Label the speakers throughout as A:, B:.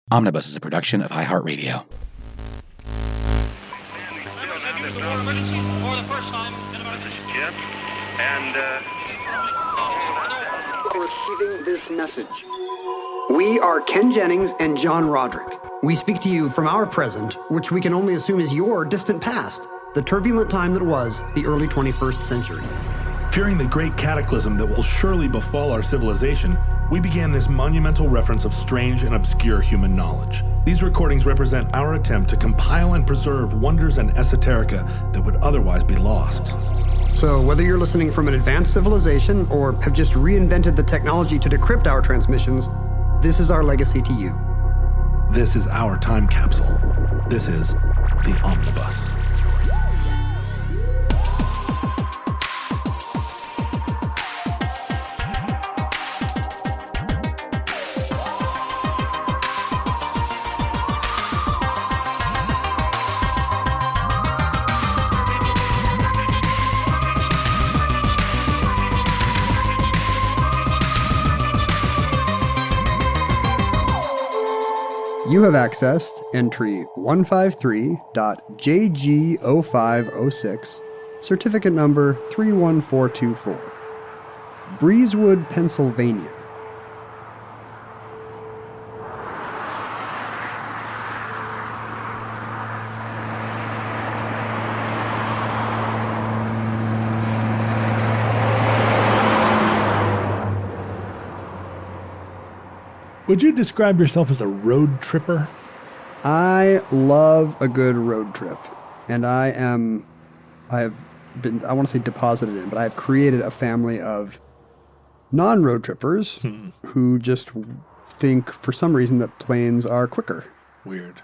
A: Omnibus is a production of iHeartRadio.
B: This is Jim, and
C: receiving this message. We are Ken Jennings and John Roderick. We speak to you from our present, which we can only assume is your distant past, the turbulent time that was the early 21st century.
D: Fearing the great cataclysm that will surely befall our civilization, we began this monumental reference of strange and obscure human knowledge. These recordings represent our attempt to compile and preserve wonders and esoterica that would otherwise be lost.
C: So whether you're listening from an advanced civilization or have just reinvented the technology to decrypt our transmissions, this is our legacy to you.
D: This is our time capsule. This is the Omnibus.
C: You have accessed entry 153.JG0506, certificate number 31424. Breezewood, Pennsylvania.
D: Would you describe yourself as a road tripper?
C: I love a good road trip, and I have been, I want to say deposited in, but I have created a family of non-road trippers who just think for some reason that planes are quicker.
D: Weird.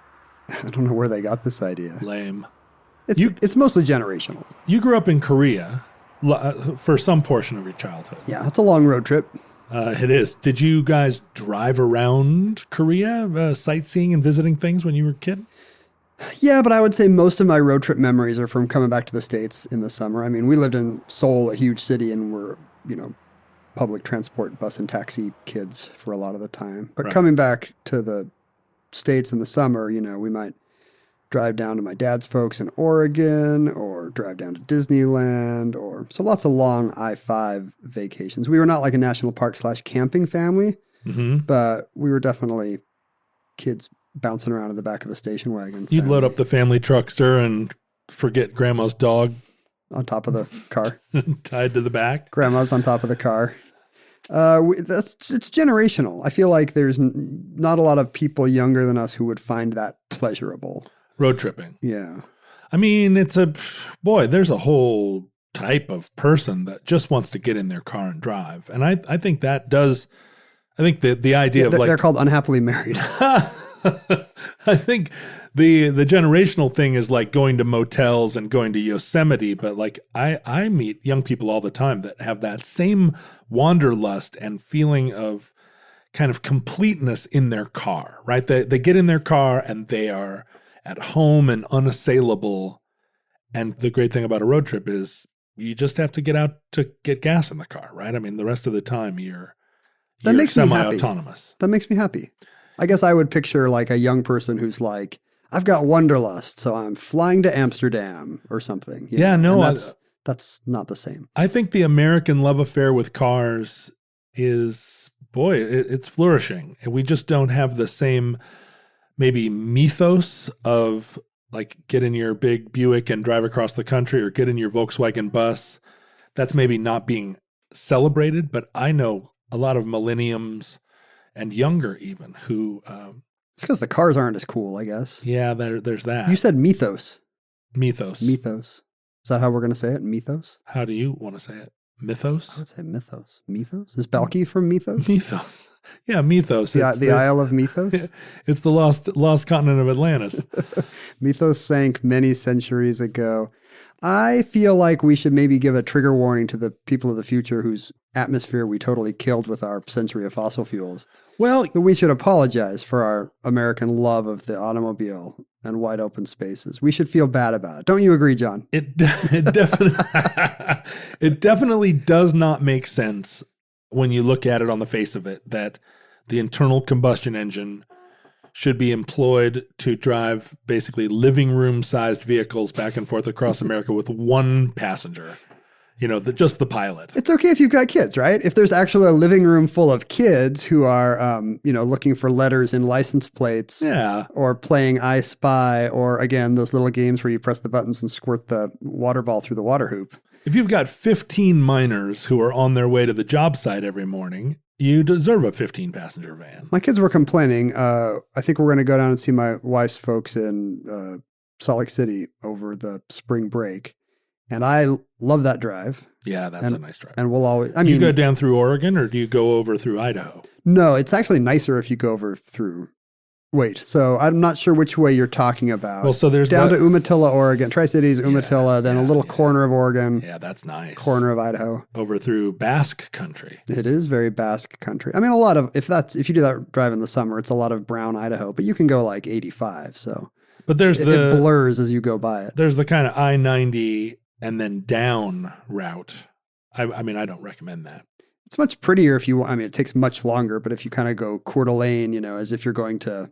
C: I don't know where they got this idea.
D: Lame.
C: It's mostly generational.
D: You grew up in Korea for some portion of your childhood.
C: Yeah, it's a long road trip.
D: It is. Did you guys drive around Korea, sightseeing and visiting things when you were a kid?
C: Yeah, but I would say most of my road trip memories are from coming back to the States in the summer. I mean, we lived in Seoul, a huge city, and we're, public transport, bus and taxi kids for a lot of the time. But coming back to the States in the summer, we might drive down to my dad's folks in Oregon or drive down to Disneyland so lots of long I-5 vacations. We were not like a national park / camping family, but we were definitely kids bouncing around in the back of a station wagon.
D: You'd load up the family truckster and forget grandma's dog
C: on top of the car.
D: Tied to the back.
C: Grandma's on top of the car. It's generational. I feel like there's not a lot of people younger than us who would find that pleasurable.
D: Road tripping.
C: Yeah.
D: I mean, there's a whole type of person that just wants to get in their car and drive. And I think the idea of
C: they're called unhappily married.
D: I think the generational thing is like going to motels and going to Yosemite, but like I meet young people all the time that have that same wanderlust and feeling of kind of completeness in their car, right? They get in their car and they are at home and unassailable. And the great thing about a road trip is you just have to get out to get gas in the car, right? I mean, the rest of the time you're semi-autonomous.
C: That makes me happy. I guess I would picture like a young person who's like, I've got wanderlust, so I'm flying to Amsterdam or something. That's not the same.
D: I think the American love affair with cars is, it's flourishing. And we just don't have the same maybe mythos of like get in your big Buick and drive across the country or get in your Volkswagen bus. That's maybe not being celebrated, but I know a lot of millenniums and younger even who...
C: it's because the cars aren't as cool, I guess.
D: Yeah, there's that.
C: You said mythos.
D: Mythos.
C: Mythos. Is that how we're going to say it? Mythos?
D: How do you want to say it? Mythos?
C: I would say mythos. Mythos? Is Balky from Mythos?
D: Mythos. Yeah, Mythos.
C: The Isle of Mythos?
D: It's the lost continent of Atlantis.
C: Mythos sank many centuries ago. I feel like we should maybe give a trigger warning to the people of the future whose atmosphere we totally killed with our century of fossil fuels.
D: Well,
C: we should apologize for our American love of the automobile and wide open spaces. We should feel bad about it. Don't you agree, John?
D: It definitely does not make sense when you look at it on the face of it, that the internal combustion engine should be employed to drive basically living room sized vehicles back and forth across America with one passenger. Just the pilot.
C: It's okay if you've got kids, right? If there's actually a living room full of kids who are, looking for letters in license plates, or playing I Spy, or again, those little games where you press the buttons and squirt the water ball through the water hoop.
D: If you've got 15 minors who are on their way to the job site every morning, you deserve a 15-passenger van.
C: My kids were complaining. I think we're going to go down and see my wife's folks in Salt Lake City over the spring break. And I love that drive.
D: Yeah, that's a nice drive.
C: And we'll always,
D: you go down through Oregon, or do you go over through Idaho?
C: No, it's actually nicer if you go over through. Wait, so I'm not sure which way you're talking about.
D: Well, so there's
C: down to Umatilla, Oregon, Tri-Cities, Umatilla, then a little corner of Oregon.
D: Yeah, that's nice.
C: Corner of Idaho.
D: Over through Basque country.
C: It is very Basque country. I mean, a lot of, if you do that drive in the summer, it's a lot of brown Idaho, but you can go like 85, so.
D: But there's
C: it blurs as you go by it.
D: There's the kind of I-90 and then down route. I mean, I don't recommend that.
C: It's much prettier if you want. I mean, it takes much longer, but if you kind of go Coeur d'Alene, as if you're going to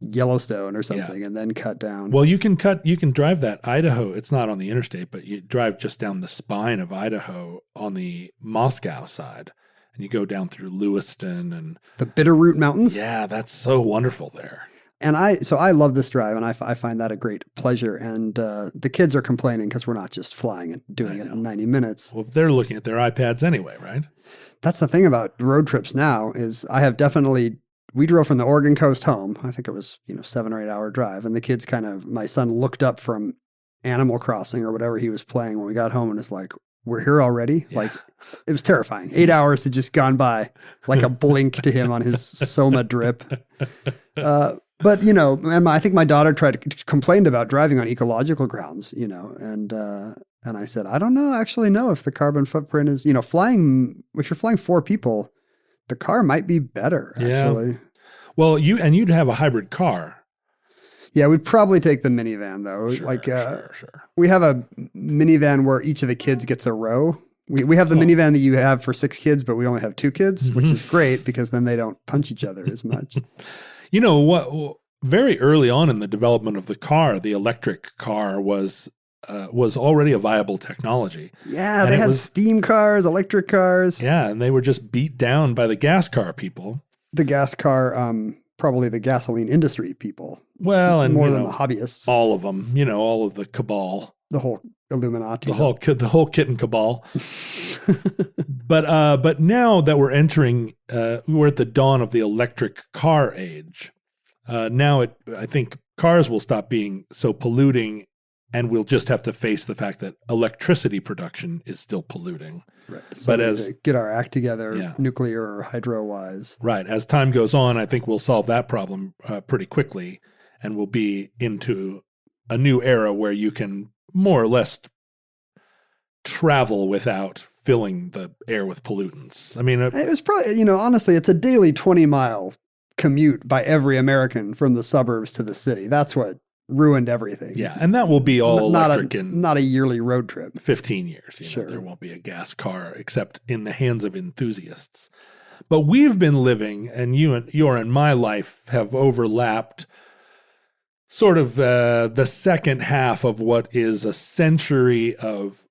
C: Yellowstone or something, and then cut down.
D: Well, you can drive that Idaho. It's not on the interstate, but you drive just down the spine of Idaho on the Moscow side, and you go down through Lewiston and
C: the Bitterroot Mountains.
D: Yeah, that's so wonderful there.
C: And I love this drive, and I find that a great pleasure. And the kids are complaining because we're not just flying and doing it in 90 minutes.
D: Well, they're looking at their iPads anyway, right?
C: That's the thing about road trips now is we drove from the Oregon coast home. I think it was, 7 or 8 hour drive. And the kids my son looked up from Animal Crossing or whatever he was playing when we got home and is like, we're here already? Yeah. Like, it was terrifying. 8 hours had just gone by like a blink to him on his Soma drip. But, and I think my daughter complained about driving on ecological grounds, and I said, I don't actually know if the carbon footprint is, flying, if you're flying 4 people, the car might be better, actually.
D: Yeah. Well, you'd have a hybrid car.
C: Yeah, we'd probably take the minivan, though.
D: Sure.
C: We have a minivan where each of the kids gets a row. We have the minivan that you have for 6 kids, but we only have 2 kids, which is great because then they don't punch each other as much.
D: You know what? Very early on in the development of the car, the electric car was already a viable technology.
C: Yeah, and they had steam cars, electric cars.
D: Yeah, and they were just beat down by the gas car people.
C: The gas car, probably the gasoline industry people.
D: Well, and
C: more than the hobbyists.
D: All of them, all of the cabal.
C: The whole Illuminati.
D: The whole kit and cabal. But now that we're entering, we're at the dawn of the electric car age. Now I think cars will stop being so polluting, and we'll just have to face the fact that electricity production is still polluting.
C: Right. So but to get our act together, nuclear or hydro wise.
D: Right. As time goes on, I think we'll solve that problem pretty quickly, and we'll be into a new era where you can more or less travel without filling the air with pollutants. I mean,
C: it was probably, honestly, it's a daily 20-mile commute by every American from the suburbs to the city. That's what ruined everything.
D: Yeah, and that will be all electric in
C: not a yearly road trip.
D: 15 years.
C: Sure.
D: There won't be a gas car except in the hands of enthusiasts. But we've been living, and your and my life have overlapped sort of the second half of what is a century of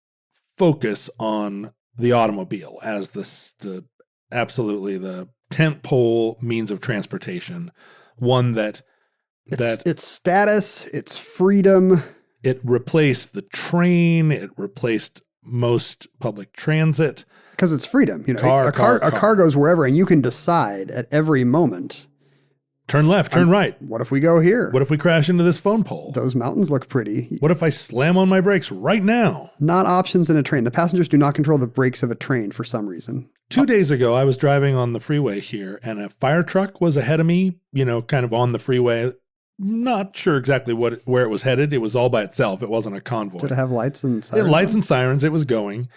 D: focus on the automobile as absolutely the tentpole means of transportation, one that
C: its status, its freedom.
D: It replaced the train. It replaced most public transit.
C: Because it's freedom. A car goes wherever, and you can decide at every moment.
D: Turn left, turn right.
C: What if we go here?
D: What if we crash into this phone pole?
C: Those mountains look pretty.
D: What if I slam on my brakes right now?
C: Not options in a train. The passengers do not control the brakes of a train for some reason.
D: 2 days ago, I was driving on the freeway here, and a fire truck was ahead of me, kind of on the freeway. Not sure exactly where it was headed. It was all by itself. It wasn't a convoy.
C: Did it have lights and sirens?
D: It had lights and sirens. It was going.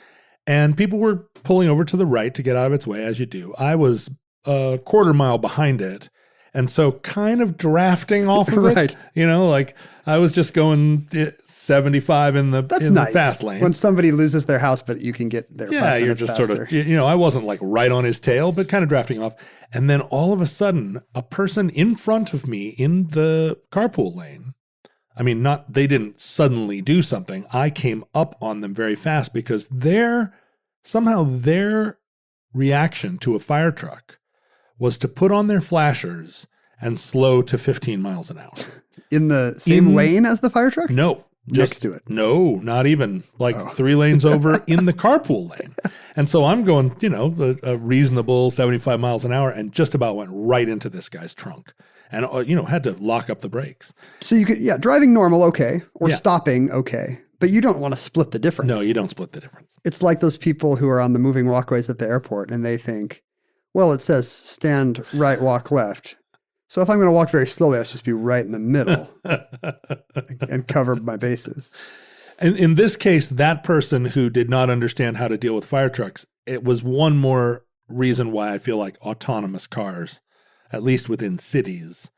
D: And people were pulling over to the right to get out of its way, as you do. I was a quarter mile behind it. And so kind of drafting off of
C: right.
D: it, like I was just going 75 in the
C: That's
D: in
C: nice.
D: the fast lane.
C: When somebody loses their house, but you can get there.
D: Yeah,
C: 5
D: you're
C: minutes
D: just
C: faster.
D: sort of, I wasn't like right on his tail, but kind of drafting off. And then all of a sudden, a person in front of me in the carpool lane, they didn't suddenly do something. I came up on them very fast because somehow their reaction to a fire truck was to put on their flashers and slow to 15 miles an hour.
C: In the same lane as the fire truck?
D: No.
C: Next to it.
D: No, not even. 3 lanes over in the carpool lane. And so I'm going, a reasonable 75 miles an hour and just about went right into this guy's trunk. And, had to lock up the brakes.
C: So you could, driving normal, okay. Or stopping, okay. But you don't want to split the difference.
D: No, you don't split the difference.
C: It's like those people who are on the moving walkways at the airport and they think, well, it says stand right, walk left. So if I'm going to walk very slowly, let's just be right in the middle and cover my bases.
D: And in this case, that person who did not understand how to deal with fire trucks, it was one more reason why I feel like autonomous cars, at least within cities,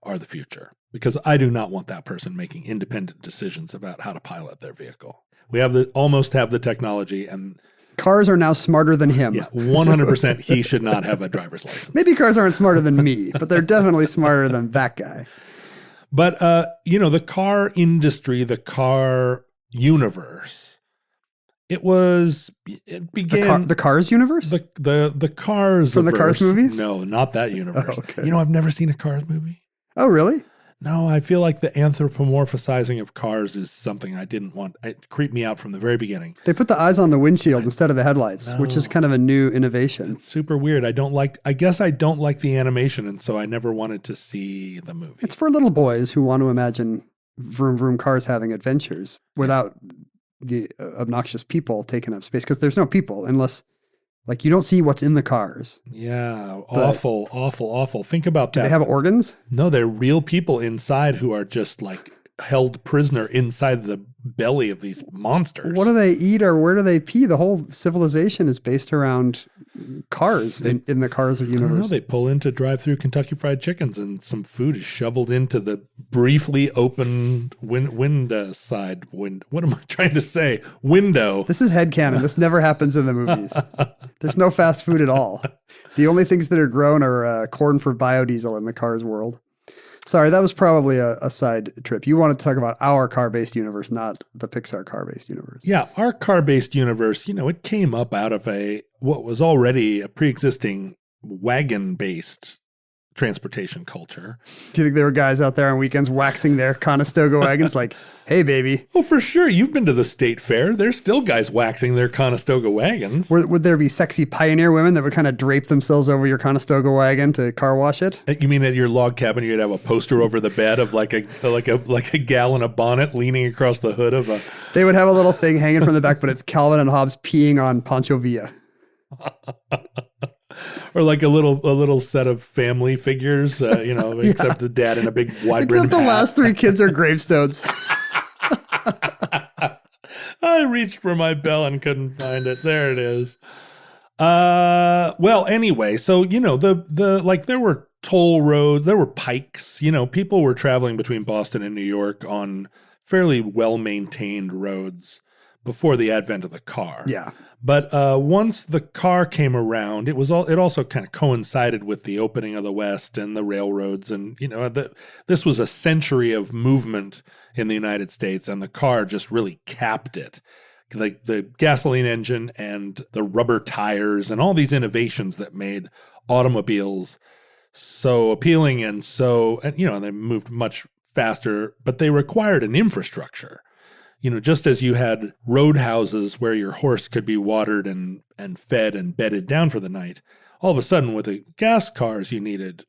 D: are the future. Because I do not want that person making independent decisions about how to pilot their vehicle. We almost have the technology, and
C: cars are now smarter than him.
D: Yeah, 100% he should not have a driver's license.
C: Maybe cars aren't smarter than me, but they're definitely smarter than that guy.
D: But, the car industry, the car universe, it began...
C: The Cars universe?
D: The Cars...
C: From the Cars movies?
D: No, not that universe.
C: Oh, okay.
D: I've never seen a Cars movie.
C: Oh, really?
D: No, I feel like the anthropomorphizing of cars is something I didn't want. It creeped me out from the very beginning.
C: They put the eyes on the windshield instead of the headlights, which is kind of a new innovation.
D: It's super weird. I guess I don't like the animation, and so I never wanted to see the movie.
C: It's for little boys who want to imagine vroom vroom cars having adventures without the obnoxious people taking up space, because there's no people unless... you don't see what's in the cars.
D: Yeah, awful, awful, awful. Think about that.
C: Do they have organs?
D: No, they're real people inside who are just held prisoner inside the belly of these monsters.
C: What do they eat or where do they pee? The whole civilization is based around cars in the Cars universe.
D: I don't know. They pull in to drive through Kentucky Fried Chickens and some food is shoveled into the briefly open side window. What am I trying to say? Window.
C: This is headcanon. This never happens in the movies. There's no fast food at all. The only things that are grown are corn for biodiesel in the Cars world. Sorry, that was probably a side trip. You wanted to talk about our car-based universe, not the Pixar car-based universe.
D: Yeah, our car-based universe, it came up out of what was already a pre-existing wagon-based transportation culture.
C: Do you think there were guys out there on weekends waxing their Conestoga wagons like, hey, baby?
D: Oh, for sure. You've been to the state fair. There's still guys waxing their Conestoga wagons.
C: Would there be sexy pioneer women that would kind of drape themselves over your Conestoga wagon to car wash it?
D: You mean at your log cabin, you'd have a poster over the bed of like a gal in a bonnet leaning across the hood of a...
C: They would have a little thing hanging from the back, but it's Calvin and Hobbes peeing on Pancho Villa.
D: Or like a little set of family figures, except the dad in a big wide brimmed hat.
C: Except the last 3 kids are gravestones.
D: I reached for my bell and couldn't find it. There it is. Well, anyway, so there were toll roads, there were pikes. People were traveling between Boston and New York on fairly well-maintained roads before the advent of the car.
C: Yeah.
D: But once the car came around, it also kind of coincided with the opening of the West and the railroads. And, this was a century of movement in the United States, and the car just really capped it. Like the gasoline engine and the rubber tires and all these innovations that made automobiles so appealing and they moved much faster, but they required an infrastructure. Just as you had roadhouses where your horse could be watered and fed and bedded down for the night, all of a sudden with the gas cars, you needed,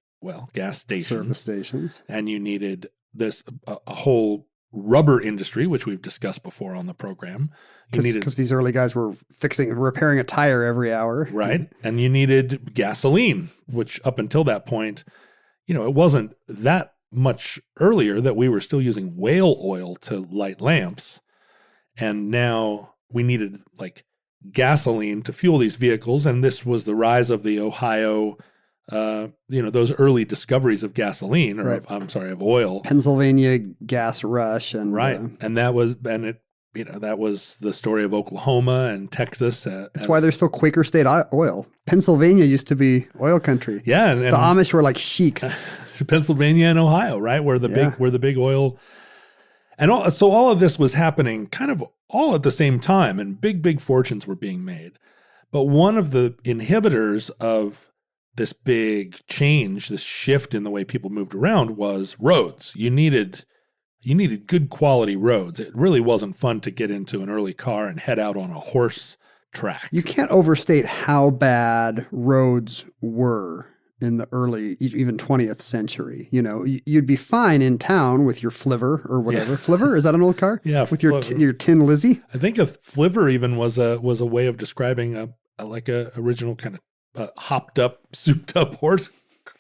D: gas stations.
C: Service stations.
D: And you needed a whole rubber industry, which we've discussed before on the program.
C: Because these early guys were repairing a tire every hour.
D: Right. And you needed gasoline, which up until that point, it wasn't that much earlier that we were still using whale oil to light lamps. And now we needed gasoline to fuel these vehicles. And this was the rise of the Ohio those early discoveries of gasoline, or of oil.
C: Pennsylvania gas rush, and
D: right, and that was the story of Oklahoma and Texas.
C: That's why there's still Quaker State oil. Pennsylvania used to be oil country.
D: Yeah, and
C: the Amish were like sheiks.
D: Pennsylvania and Ohio, right, where the big oil, and all of this was happening kind of all at the same time, and big fortunes were being made. But one of the inhibitors of this big change, this shift in the way people moved around, was roads. You needed good quality roads. It really wasn't fun to get into an early car and head out on a horse track.
C: You can't overstate how bad roads were in the early, even 20th century. You'd be fine in town with your flivver or whatever. Yeah. Flivver? Is that an old car?
D: Yeah.
C: With your Tin Lizzie?
D: I think a flivver even was a way of describing a original kind of hopped up, souped up horse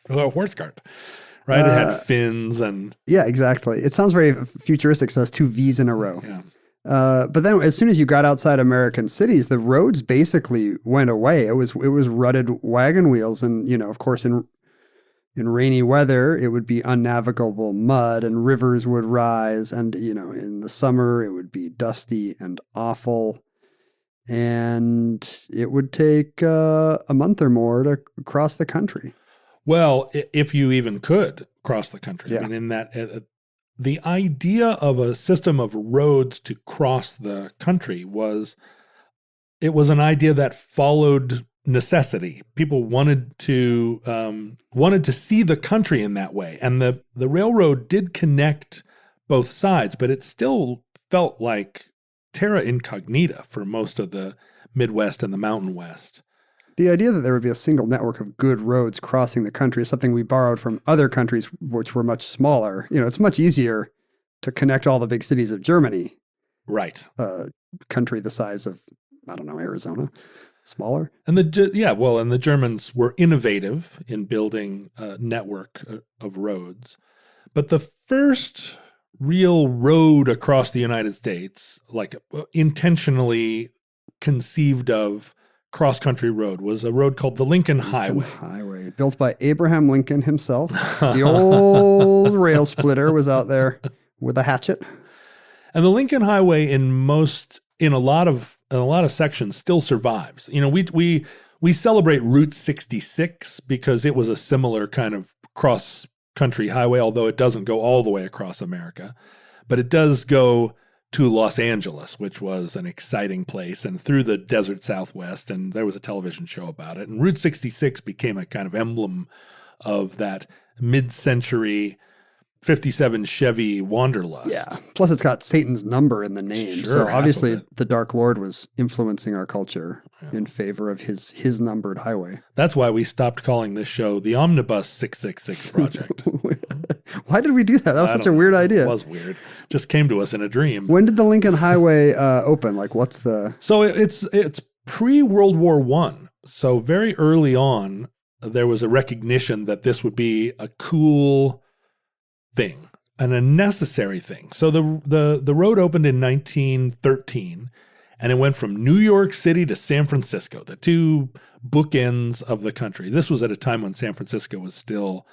D: cart. Right, it had fins and...
C: Yeah, exactly. It sounds very futuristic, so it's two V's in a row.
D: Yeah.
C: But then as soon as you got outside American cities, the roads basically went away. It was rutted wagon wheels, and, of course, in rainy weather, it would be unnavigable mud, and rivers would rise, and, in the summer, it would be dusty and awful, and it would take a month or more to cross the country.
D: Well, if you even could cross the country.
C: Yeah.
D: I mean, in that, the idea of a system of roads to cross the country was an idea that followed necessity. People wanted to see the country in that way. And the railroad did connect both sides, but it still felt like terra incognita for most of the Midwest and the Mountain West.
C: The idea that there would be a single network of good roads crossing the country is something we borrowed from other countries which were much smaller. It's much easier to connect all the big cities of Germany.
D: Right.
C: Country the size of, I don't know, Arizona. Smaller.
D: And the Germans were innovative in building a network of roads. But the first real road across the United States, like intentionally conceived of cross-country road, was a road called the Lincoln Highway.
C: Built by Abraham Lincoln himself. The old rail splitter was out there with a hatchet.
D: And the Lincoln Highway in a lot of sections still survives. We celebrate Route 66 because it was a similar kind of cross-country highway, although it doesn't go all the way across America. But it does go to Los Angeles, which was an exciting place, and through the desert Southwest, and there was a television show about it. And Route 66 became a kind of emblem of that mid-century 57 Chevy wanderlust.
C: Yeah. Plus it's got Satan's number in the name.
D: Sure,
C: so obviously the Dark Lord was influencing our culture in favor of his numbered highway.
D: That's why we stopped calling this show the Omnibus 666 Project.
C: Why did we do that? That was such a weird idea.
D: It was weird. Just came to us in a dream.
C: When did the Lincoln Highway open? Like, what's the...
D: So it's pre-World War I. So very early on, there was a recognition that this would be a cool thing and a necessary thing. So the road opened in 1913, and it went from New York City to San Francisco, the two bookends of the country. This was at a time when San Francisco was still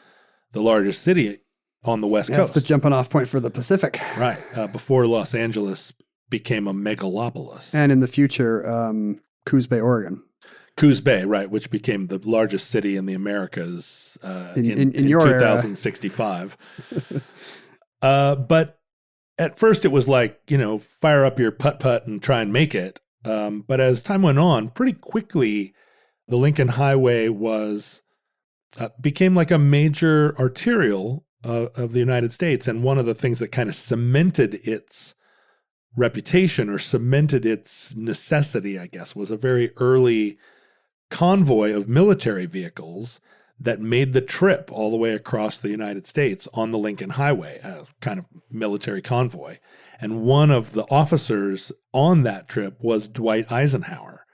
D: the largest city on the West Coast.
C: It's the jumping off point for the Pacific.
D: Right. Before Los Angeles became a megalopolis.
C: And in the future, Coos Bay, Oregon.
D: Coos Bay, right, which became the largest city in the Americas in
C: your
D: 2065. But at first it was like, fire up your putt-putt and try and make it. But as time went on, pretty quickly, the Lincoln Highway became like a major arterial of the United States. And one of the things that kind of cemented its reputation or cemented its necessity, I guess, was a very early convoy of military vehicles that made the trip all the way across the United States on the Lincoln Highway, a kind of military convoy. And one of the officers on that trip was Dwight Eisenhower,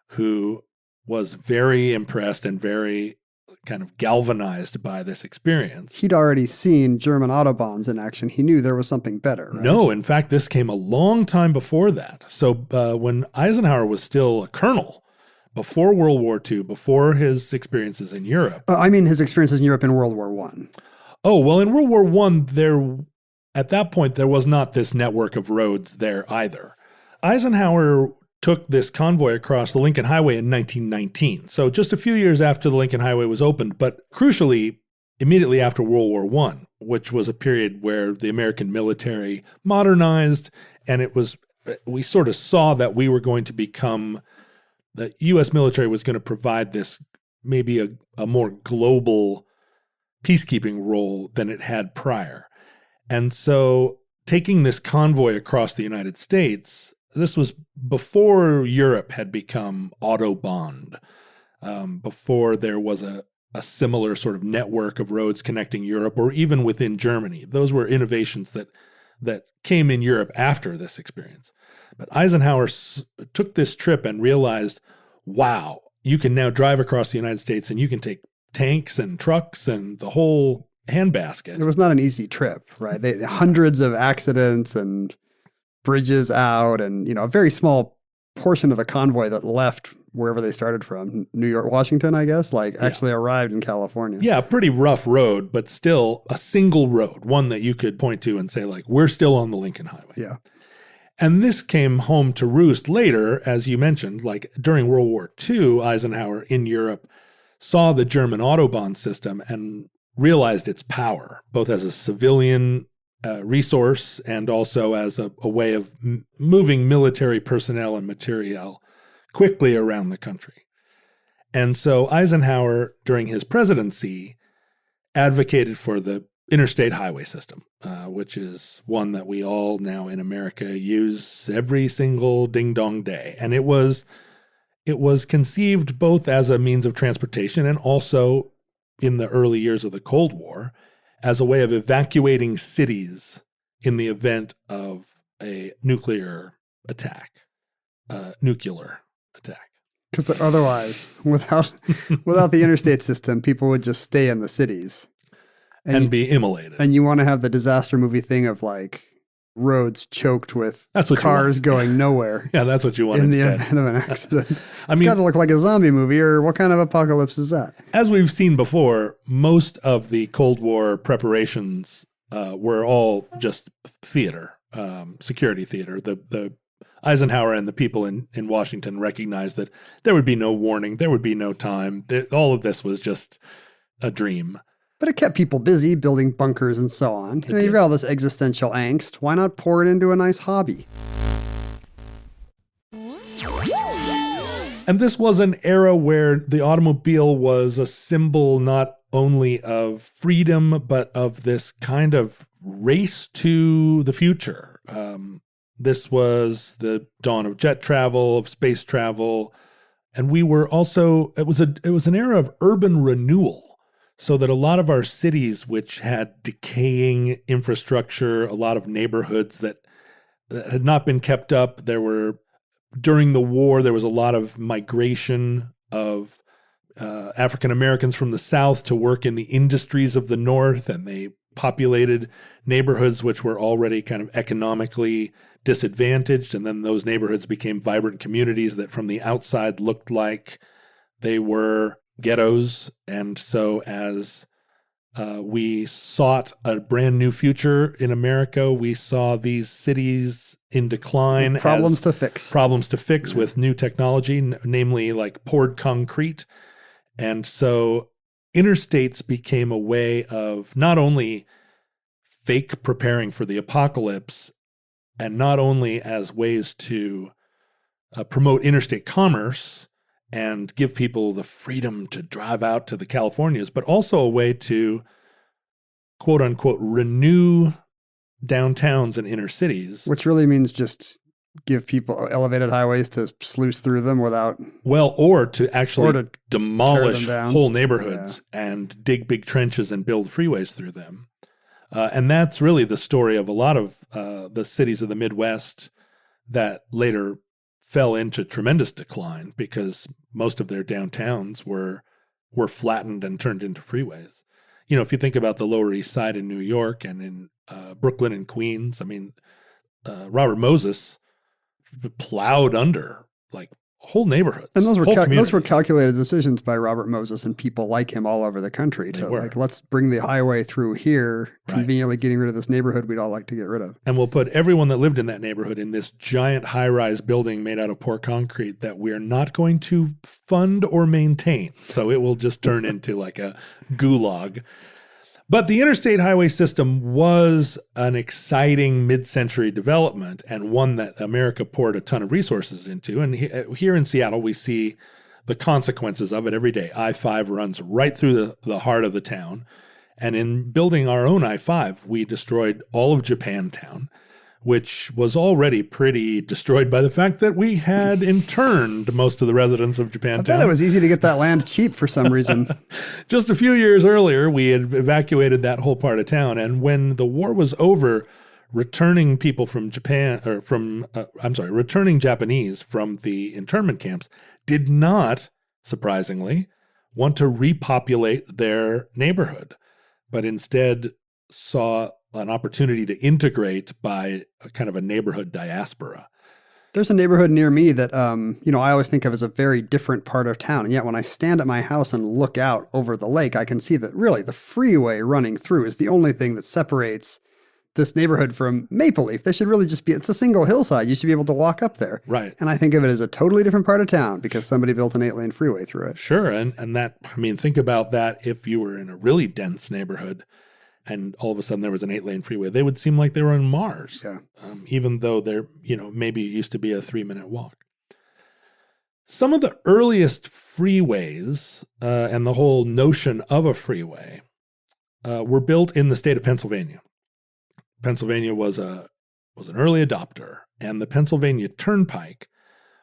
D: who was very impressed and very kind of galvanized by this experience.
C: He'd already seen German Autobahns in action. He knew there was something better, right?
D: No, in fact, this came a long time before that. So when Eisenhower was still a colonel, before World War II, before his experiences in Europe.
C: I mean, his experiences in Europe in World War One.
D: Oh, well, in World War I, at that point, there was not this network of roads there either. Eisenhower took this convoy across the Lincoln Highway in 1919. So just a few years after the Lincoln Highway was opened, but crucially, immediately after World War I, which was a period where the American military modernized, and we sort of saw that we were going to become, the U.S. military was going to provide this maybe a more global peacekeeping role than it had prior. And so taking this convoy across the United States, this was before Europe had become Autobahn, before there was a similar sort of network of roads connecting Europe or even within Germany. Those were innovations that came in Europe after this experience. But Eisenhower took this trip and realized, wow, you can now drive across the United States and you can take tanks and trucks and the whole handbasket.
C: It was not an easy trip, right? Hundreds of accidents and bridges out, and a very small portion of the convoy that left wherever they started from, New York, Washington, I guess, actually arrived in California.
D: Yeah, pretty rough road, but still a single road, one that you could point to and say, we're still on the Lincoln Highway.
C: Yeah.
D: And this came home to roost later, as you mentioned, during World War II, Eisenhower in Europe saw the German Autobahn system and realized its power, both as a civilian resource and also as a way of moving military personnel and materiel quickly around the country. And so Eisenhower, during his presidency, advocated for the interstate highway system, which is one that we all now in America use every single ding-dong day. And it was conceived both as a means of transportation and also in the early years of the Cold War as a way of evacuating cities in the event of a nuclear attack.
C: Because otherwise, without the interstate system, people would just stay in the cities.
D: And be immolated.
C: And you want to have the disaster movie thing of roads choked with cars going nowhere.
D: Yeah, that's what you want
C: in
D: instead.
C: the event of an accident. It's got to look like a zombie movie, or what kind of apocalypse is that?
D: As we've seen before, most of the Cold War preparations were all just theater, security theater. The Eisenhower and the people in Washington recognized that there would be no warning, there would be no time. All of this was just a dream.
C: But it kept people busy building bunkers and so on. You've got all this existential angst. Why not pour it into a nice hobby?
D: And this was an era where the automobile was a symbol not only of freedom, but of this kind of race to the future. This was the dawn of jet travel, of space travel. And we were also, it was an era of urban renewal. So that a lot of our cities, which had decaying infrastructure, a lot of neighborhoods that had not been kept up, during the war, there was a lot of migration of African Americans from the South to work in the industries of the North, and they populated neighborhoods which were already kind of economically disadvantaged, and then those neighborhoods became vibrant communities that from the outside looked like they were ghettos. And so as we sought a brand new future in America, we saw these cities in decline.
C: Problems to fix
D: with new technology, namely poured concrete. And so interstates became a way of not only fake preparing for the apocalypse and not only as ways to promote interstate commerce and give people the freedom to drive out to the Californias, but also a way to, quote unquote, renew downtowns and inner cities.
C: Which really means just give people elevated highways to sluice through them without...
D: or to actually demolish whole neighborhoods
C: Yeah.
D: and dig big trenches and build freeways through them. And that's really the story of a lot of the cities of the Midwest that later fell into tremendous decline because most of their downtowns were flattened and turned into freeways. If you think about the Lower East Side in New York and in Brooklyn and Queens, Robert Moses plowed under whole neighborhoods.
C: And those were
D: whole
C: those were
D: communities.
C: calculated decisions by Robert Moses and people like him all over the country to
D: were.
C: like, let's bring the highway through here,
D: Right.
C: conveniently getting rid of this neighborhood we'd all like to get rid of.
D: And we'll put everyone that lived in that neighborhood in this giant high-rise building made out of poor concrete that we're not going to fund or maintain. So it will just turn into like a gulag. But the interstate highway system was an exciting mid-century development and one that America poured a ton of resources into. And here in Seattle, we see the consequences of it every day. I-5 runs right through the heart of the town. And in building our own I-5, we destroyed all of Japantown, which was already pretty destroyed by the fact that we had interned most of the residents of Japantown.
C: I bet it was easy to get that land cheap for some reason.
D: Just a few years earlier, we had evacuated that whole part of town. And when the war was over, returning people from Japan, or returning Japanese from the internment camps did not, surprisingly, want to repopulate their neighborhood, but instead saw an opportunity to integrate by a kind of a neighborhood diaspora.
C: There's a neighborhood near me that, I always think of as a very different part of town. And yet when I stand at my house and look out over the lake, I can see that really the freeway running through is the only thing that separates this neighborhood from Maple Leaf. They should really just be, it's a single hillside. You should be able to walk up there.
D: Right.
C: And I think of it as a totally different part of town because somebody built an 8-lane freeway through it.
D: Sure. And that, think about that if you were in a really dense neighborhood and all of a sudden there was an 8-lane freeway, they would seem like they were on Mars.
C: Yeah.
D: Even though they're, maybe it used to be a 3-minute walk. Some of the earliest freeways and the whole notion of a freeway were built in the state of Pennsylvania. Pennsylvania was an early adopter, and the Pennsylvania Turnpike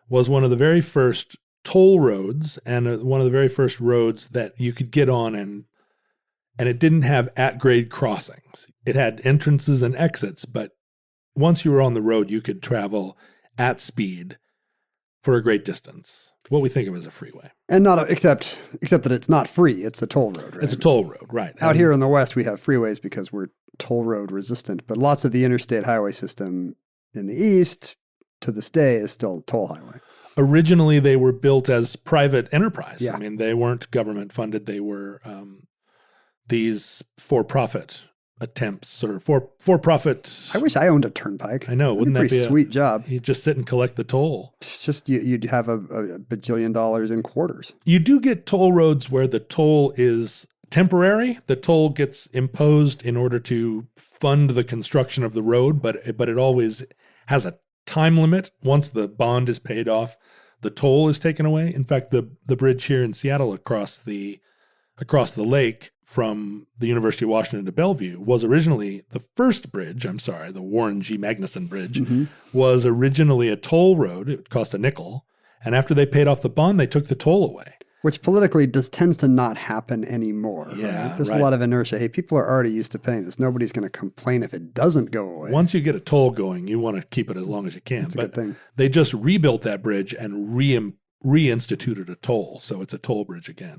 D: was one of the very first toll roads and one of the very first roads that you could get on, and it didn't have at-grade crossings. It had entrances and exits, but once you were on the road, you could travel at speed for a great distance. What we think of as a freeway.
C: And not except that it's not free. It's a toll road, right?
D: It's a toll road, right.
C: Out here in the West, we have freeways because we're toll road resistant, but lots of the interstate highway system in the East to this day is still toll highway.
D: Originally, they were built as private enterprise.
C: Yeah.
D: They weren't government funded. They were these for-profit attempts or for-profit.
C: I wish I owned a turnpike.
D: I know. Wouldn't that be
C: a sweet job?
D: You just sit and collect the toll.
C: It's just you'd have a bajillion dollars in quarters.
D: You do get toll roads where the toll is temporary. The toll gets imposed in order to fund the construction of the road, but it always has a time limit. Once the bond is paid off, the toll is taken away. In fact, the bridge here in Seattle across the lake from the University of Washington to Bellevue was originally the first bridge. The Warren G. Magnuson Bridge was originally a toll road. It cost a nickel. And after they paid off the bond, they took the toll away.
C: Which politically tends to not happen anymore.
D: Yeah,
C: right? There's
D: right.
C: a lot of inertia. Hey, people are already used to paying this. Nobody's going to complain if it doesn't go away.
D: Once you get a toll going, you want to keep it as long as you can.
C: That's a good thing.
D: They just rebuilt that bridge and reinstituted a toll. So it's a toll bridge again.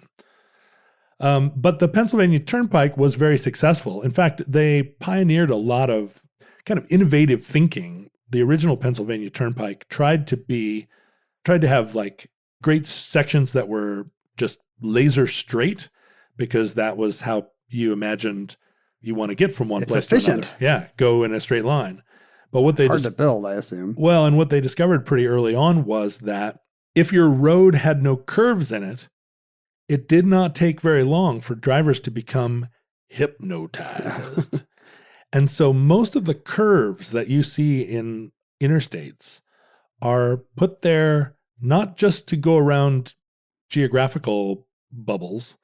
D: But the Pennsylvania Turnpike was very successful. In fact, they pioneered a lot of kind of innovative thinking. The original Pennsylvania Turnpike tried to have like great sections that were just laser straight, because that was how you imagined you want to get from one place
C: efficient.
D: to another. Yeah, go in a straight line. But what they
C: hard to build, I assume.
D: Well, and what they discovered pretty early on was that if your road had no curves in it, it did not take very long for drivers to become hypnotized. And so most of the curves that you see in interstates are put there not just to go around geographical bubbles,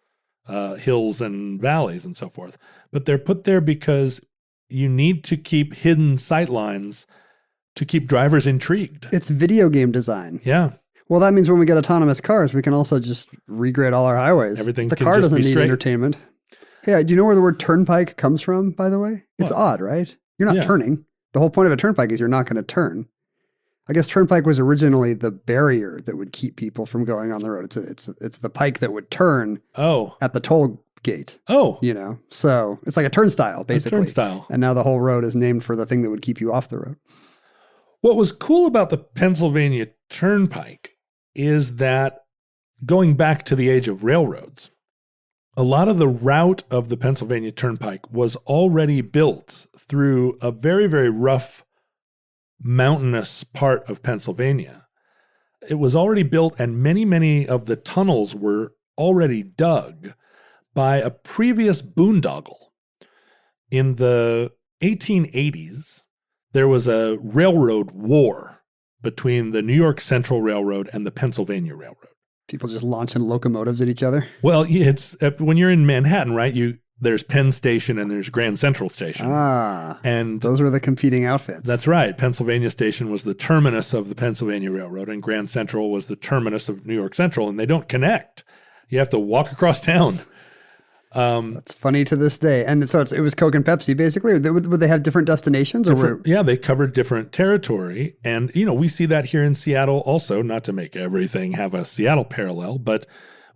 D: hills and valleys and so forth, but they're put there because you need to keep hidden sight lines to keep drivers intrigued.
C: It's video game design.
D: Yeah.
C: Well, that means when we get autonomous cars, we can also just regrade all our highways.
D: Everything
C: the
D: can
C: car
D: just
C: doesn't
D: be
C: need
D: straight.
C: entertainment. Hey, do you know where the word turnpike comes from, by the way? It's
D: What?
C: odd, right? You're not turning. The whole point of a turnpike is you're not going to turn. I guess turnpike was originally the barrier that would keep people from going on the road. It's the pike that would turn at the toll gate.
D: Oh.
C: So it's like a turnstile, basically.
D: A turnstile.
C: And now the whole road is named for the thing that would keep you off the road.
D: What was cool about the Pennsylvania Turnpike is that going back to the age of railroads, a lot of the route of the Pennsylvania Turnpike was already built through a very, very rough mountainous part of Pennsylvania. It was already built, and many, many of the tunnels were already dug by a previous boondoggle. In the 1880s, there was a railroad war between the New York Central Railroad and the Pennsylvania Railroad.
C: People just launching locomotives at each other.
D: Well, it's when you're in Manhattan, right? There's Penn Station and there's Grand Central Station. And
C: those were the competing outfits.
D: That's right. Pennsylvania Station was the terminus of the Pennsylvania Railroad, and Grand Central was the terminus of New York Central, and they don't connect. You have to walk across town.
C: That's funny to this day. And so it was Coke and Pepsi, basically? Or would they have different destinations?
D: Yeah, they covered different territory. And, we see that here in Seattle also, not to make everything have a Seattle parallel, but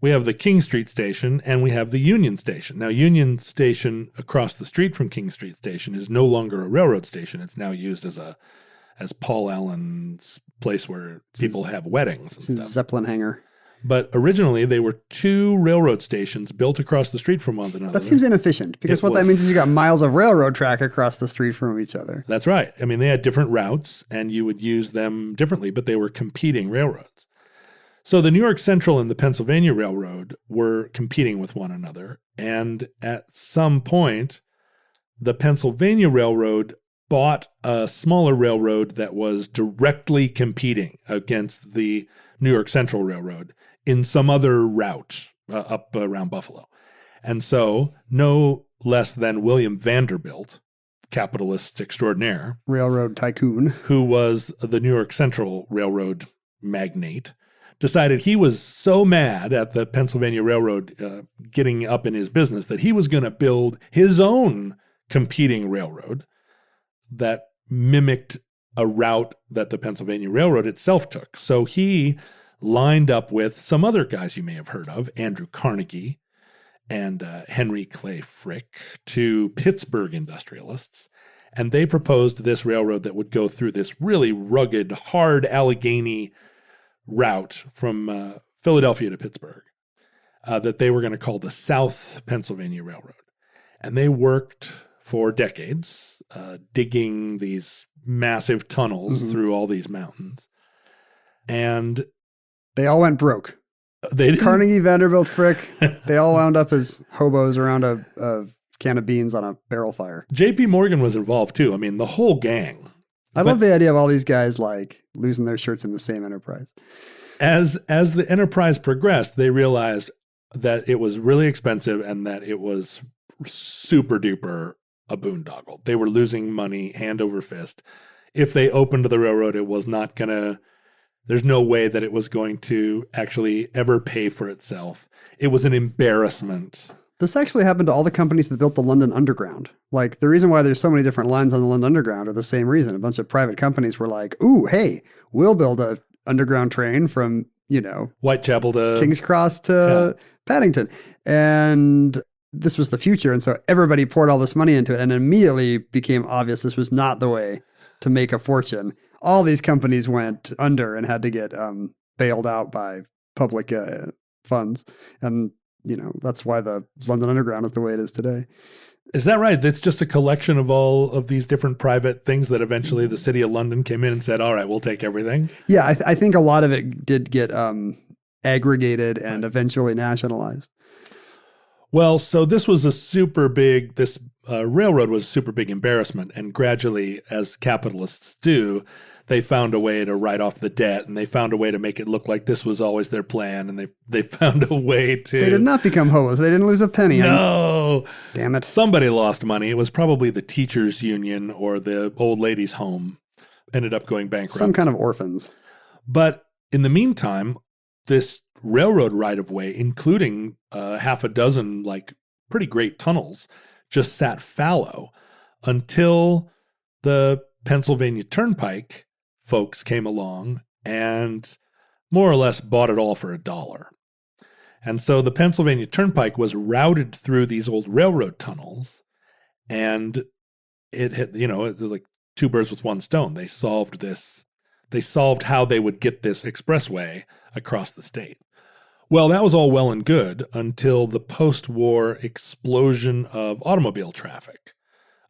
D: we have the King Street Station and we have the Union Station. Now, Union Station across the street from King Street Station is no longer a railroad station. It's now used as Paul Allen's place where people have weddings.
C: It's a Zeppelin hangar.
D: But originally, they were two railroad stations built across the street from one another.
C: That seems inefficient, because that means is you got miles of railroad track across the street from each other.
D: That's right. I mean, they had different routes, and you would use them differently, but they were competing railroads. So the New York Central and the Pennsylvania Railroad were competing with one another, and at some point, the Pennsylvania Railroad bought a smaller railroad that was directly competing against the New York Central Railroad in some other route up around Buffalo. And so no less than William Vanderbilt, capitalist extraordinaire,
C: railroad tycoon,
D: who was the New York Central Railroad magnate, decided he was so mad at the Pennsylvania Railroad getting up in his business that he was going to build his own competing railroad that mimicked a route that the Pennsylvania Railroad itself took. So he lined up with some other guys you may have heard of, Andrew Carnegie and Henry Clay Frick, two Pittsburgh industrialists. And they proposed this railroad that would go through this really rugged, hard Allegheny route from Philadelphia to Pittsburgh that they were going to call the South Pennsylvania Railroad. And they worked for decades digging these massive tunnels through all these mountains. And
C: they all went broke. Carnegie, Vanderbilt, Frick, they all wound up as hobos around a can of beans on a barrel fire.
D: J.P. Morgan was involved too. I mean, the whole gang.
C: I love the idea of all these guys like losing their shirts in the same enterprise.
D: As the enterprise progressed, they realized that it was really expensive and that it was super duper a boondoggle. They were losing money hand over fist. If they opened the railroad, it was not going to, there's no way that it was going to actually ever pay for itself. It was an embarrassment.
C: This actually happened to all the companies that built the London Underground. Like, the reason why there's so many different lines on the London Underground are the same reason. A bunch of private companies were like, ooh, hey, we'll build a underground train from,
D: Whitechapel to
C: King's Cross to Paddington. And this was the future. And so everybody poured all this money into it, and immediately became obvious this was not the way to make a fortune. All these companies went under and had to get bailed out by public funds. And, that's why the London Underground is the way it is today.
D: Is that right? It's just a collection of all of these different private things that eventually the city of London came in and said, all right, we'll take everything.
C: Yeah, I think a lot of it did get aggregated and eventually nationalized.
D: Well, so this was this railroad was a super big embarrassment. And gradually, as capitalists do, they found a way to write off the debt, and they found a way to make it look like this was always their plan. And they found a way to...
C: They did not become hobos. They didn't lose a penny.
D: No.
C: Damn it.
D: Somebody lost money. It was probably the teachers' union or the old ladies' home ended up going bankrupt.
C: Some kind of orphans.
D: But in the meantime, this railroad right-of-way, including half a dozen pretty great tunnels, just sat fallow until the Pennsylvania Turnpike folks came along and more or less bought it all for $1. And so the Pennsylvania Turnpike was routed through these old railroad tunnels, and it hit, it was like two birds with one stone. They solved this They solved how they would get this expressway across the state. Well, that was all well and good until the post-war explosion of automobile traffic.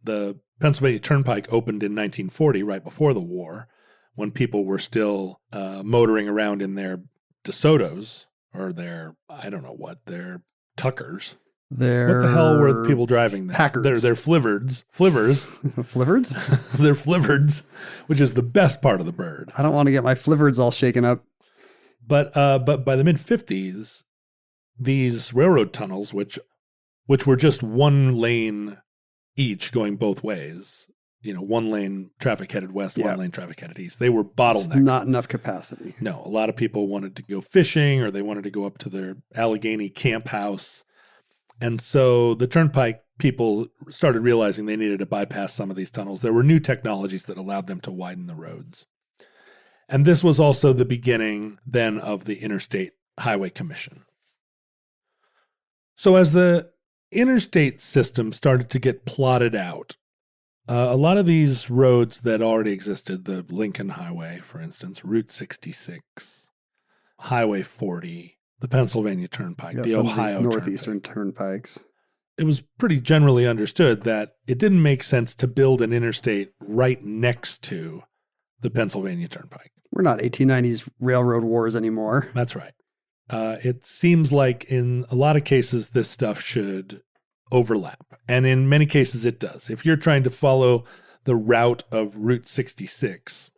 D: The Pennsylvania Turnpike opened in 1940, right before the war, when people were still motoring around in their DeSotos or their, I don't know what, their Tuckers. What the hell were the people driving them?
C: Packards.
D: They're Flivers.
C: Flivards?
D: They're Flivards, which is the best part of the bird.
C: I don't want to get my Flivards all shaken up.
D: But by the mid-50s, these railroad tunnels, which were just one lane each going both ways, one lane traffic headed west, one lane traffic headed east, they were bottlenecks.
C: It's not enough capacity.
D: No, a lot of people wanted to go fishing or they wanted to go up to their Allegheny camp house. And so the Turnpike people started realizing they needed to bypass some of these tunnels. There were new technologies that allowed them to widen the roads. And this was also the beginning then of the Interstate Highway Commission. So as the interstate system started to get plotted out, a lot of these roads that already existed, the Lincoln Highway, for instance, Route 66, Highway 40, the Pennsylvania Turnpike, the Ohio
C: Northeastern Turnpikes.
D: It was pretty generally understood that it didn't make sense to build an interstate right next to the Pennsylvania Turnpike.
C: We're not 1890s railroad wars anymore.
D: That's right. It seems like in a lot of cases, this stuff should overlap. And in many cases, it does. If you're trying to follow the route of Route 66,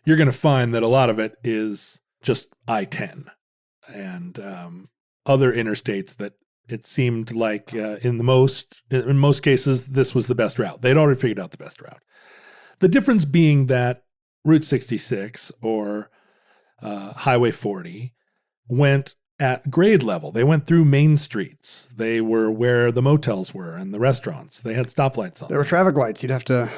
D: you're going to find that a lot of it is just I-10 and other interstates that it seemed like in most cases, this was the best route. They'd already figured out the best route. The difference being that Route 66 or Highway 40 went at grade level. They went through main streets. They were where the motels were and the restaurants. They had stoplights on.
C: There were traffic lights. You'd have to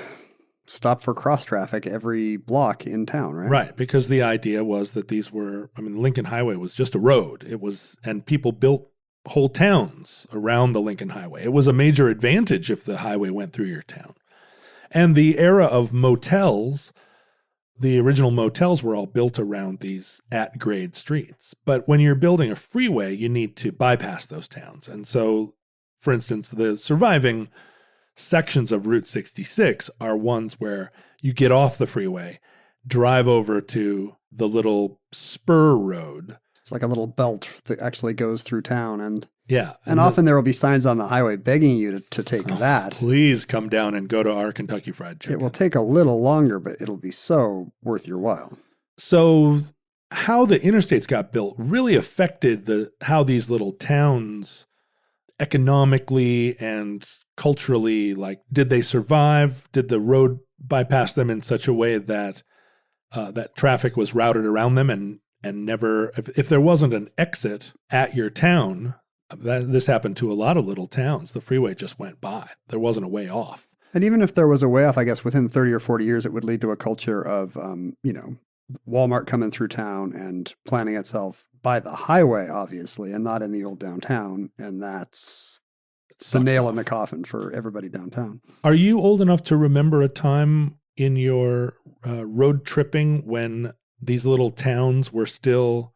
C: stop for cross traffic every block in town, right?
D: Right, because the idea was that the Lincoln Highway was just a road. And people built whole towns around the Lincoln Highway. It was a major advantage if the highway went through your town. And the era of motels, the original motels were all built around these at-grade streets. But when you're building a freeway, you need to bypass those towns. And so, for instance, the surviving sections of Route 66 are ones where you get off the freeway, drive over to the little spur road.
C: It's like a little belt that actually goes through town. And
D: And
C: often there will be signs on the highway begging you to take that.
D: Please come down and go to our Kentucky Fried Chicken.
C: It will take a little longer, but it'll be so worth your while.
D: So how the interstates got built really affected how these little towns economically and culturally, like, did they survive? Did the road bypass them in such a way that that traffic was routed around them and never, if there wasn't an exit at your town, this happened to a lot of little towns. The freeway just went by. There wasn't a way off.
C: And even if there was a way off, I guess within 30 or 40 years, it would lead to a culture of, Walmart coming through town and planning itself by the highway, obviously, and not in the old downtown. And that's the nail in the coffin for everybody downtown.
D: Are you old enough to remember a time in your road tripping when these little towns were still,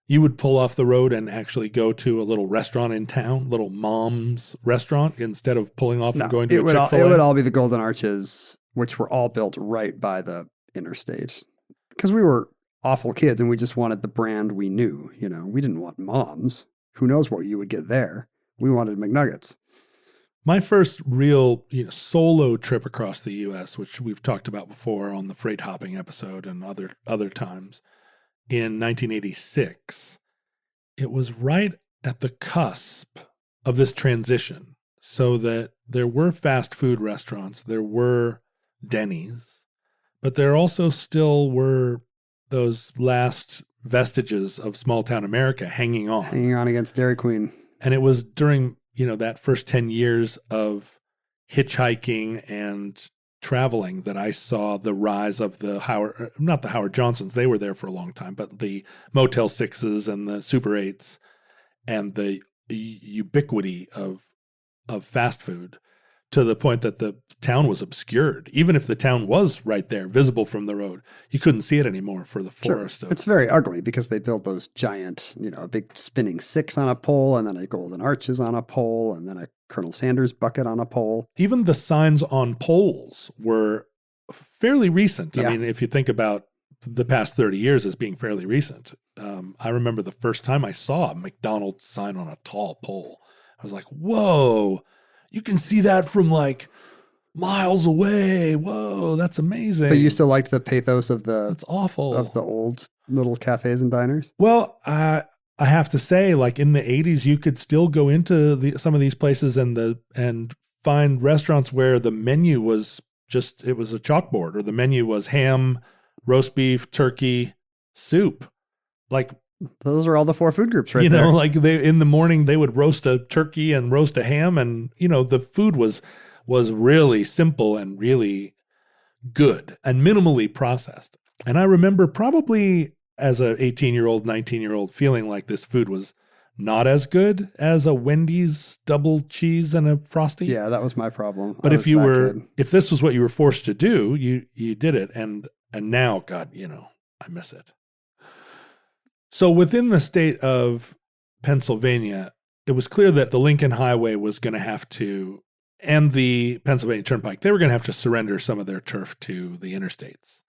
D: you would pull off the road and actually go to a little restaurant in town, little mom's restaurant, instead of pulling off and going to a Chick-fil-A?
C: It would all be the Golden Arches, which were all built right by the interstate. Because we were awful kids and we just wanted the brand we knew. We didn't want Mom's. Who knows what you would get there? We wanted McNuggets.
D: My first real solo trip across the U.S., which we've talked about before on the freight hopping episode and other times, in 1986, it was right at the cusp of this transition, so that there were fast food restaurants, there were Denny's, but there also still were those last vestiges of small town America hanging on
C: against Dairy Queen.
D: And it was during that first 10 years of hitchhiking and traveling that I saw the rise of not the Howard Johnsons, they were there for a long time, but the Motel 6s and the Super 8s and the ubiquity of fast food to the point that the town was obscured. Even if the town was right there, visible from the road, you couldn't see it anymore for the forest.
C: It's very ugly because they built those giant, a big spinning 6 on a pole, and then a golden arches on a pole, and then a Colonel Sanders bucket on a pole.
D: Even the signs on poles were fairly recent.
C: Yeah.
D: I mean, if you think about the past 30 years as being fairly recent, I remember the first time I saw a McDonald's sign on a tall pole. I was like, whoa, you can see that from like miles away. Whoa, that's amazing.
C: But you still liked the pathos of
D: That's awful.
C: of the old little cafes and diners?
D: Well, I have to say, like in the 80s, you could still go into some of these places and find restaurants where the menu was it was a chalkboard, or the menu was ham, roast beef, turkey, soup. Like,
C: those are all the 4 food groups right
D: there.
C: there.
D: Like in the morning they would roast a turkey and roast a ham, and the food was really simple and really good and minimally processed. And I remember probably as a 18-year-old, 19-year-old feeling like this food was not as good as a Wendy's double cheese and a Frosty.
C: Yeah, that was my problem.
D: But if this was what you were forced to do, you did it. And now, God, I miss it. So within the state of Pennsylvania, it was clear that the Lincoln Highway was going to have to, and the Pennsylvania Turnpike, they were going to have to surrender some of their turf to the interstates.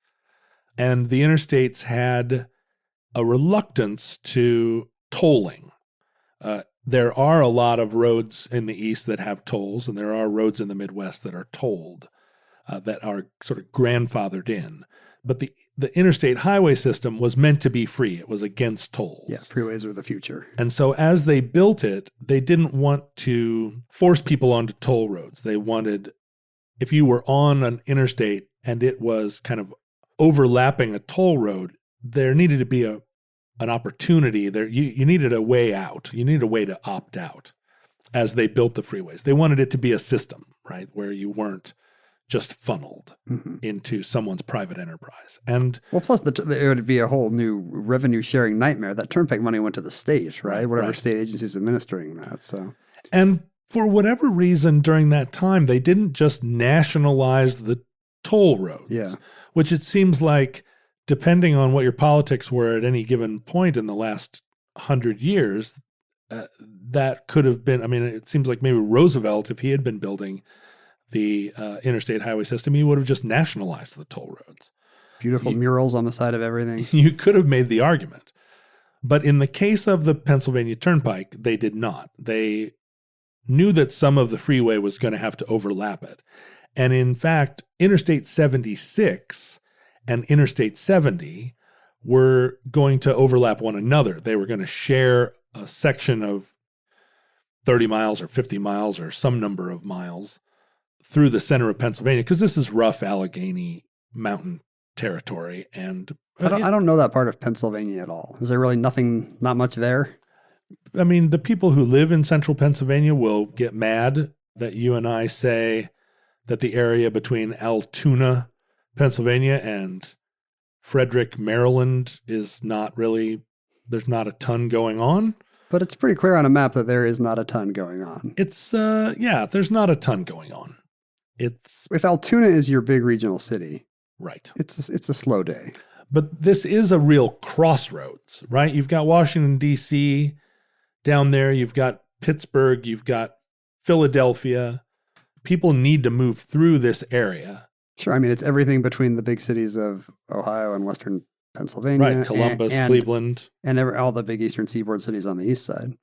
D: And the interstates had a reluctance to tolling. There are a lot of roads in the East that have tolls, and there are roads in the Midwest that are tolled, that are sort of grandfathered in. But the interstate highway system was meant to be free. It was against tolls.
C: Yeah, freeways are the future.
D: And so as they built it, they didn't want to force people onto toll roads. They wanted, if you were on an interstate and it was kind of overlapping a toll road, there needed to be an opportunity there. You needed a way out. You needed a way to opt out as they built the freeways. They wanted it to be a system, right, where you weren't just funneled into someone's private enterprise. And
C: well, plus it would be a whole new revenue sharing nightmare. That turnpike money went to the state, right? Whatever state agency is administering that. So,
D: and for whatever reason during that time, they didn't just nationalize the toll roads, which it seems like, depending on what your politics were at any given point in the last 100 years, that could have been, I mean, it seems like maybe Roosevelt, if he had been building the interstate highway system, he would have just nationalized the toll roads.
C: Beautiful murals on the side of everything.
D: You could have made the argument. But in the case of the Pennsylvania Turnpike, they did not. They knew that some of the freeway was going to have to overlap it. And in fact, Interstate 76 and Interstate 70 were going to overlap one another. They were going to share a section of 30 miles or 50 miles or some number of miles through the center of Pennsylvania, because this is rough Allegheny mountain territory. And
C: I don't know that part of Pennsylvania at all. Is there really not much there?
D: I mean, the people who live in central Pennsylvania will get mad that you and I say that the area between Altoona, Pennsylvania, and Frederick, Maryland is not really, there's not a ton going on.
C: But it's pretty clear on a map that there is not a ton going on.
D: It's, there's not a ton going on.
C: If Altoona is your big regional city,
D: right,
C: it's a slow day.
D: But this is a real crossroads, right? You've got Washington, D.C. down there. You've got Pittsburgh. You've got Philadelphia. People need to move through this area.
C: Sure. I mean, it's everything between the big cities of Ohio and Western Pennsylvania.
D: Right, Columbus, Cleveland.
C: And all the big Eastern Seaboard cities on the east side.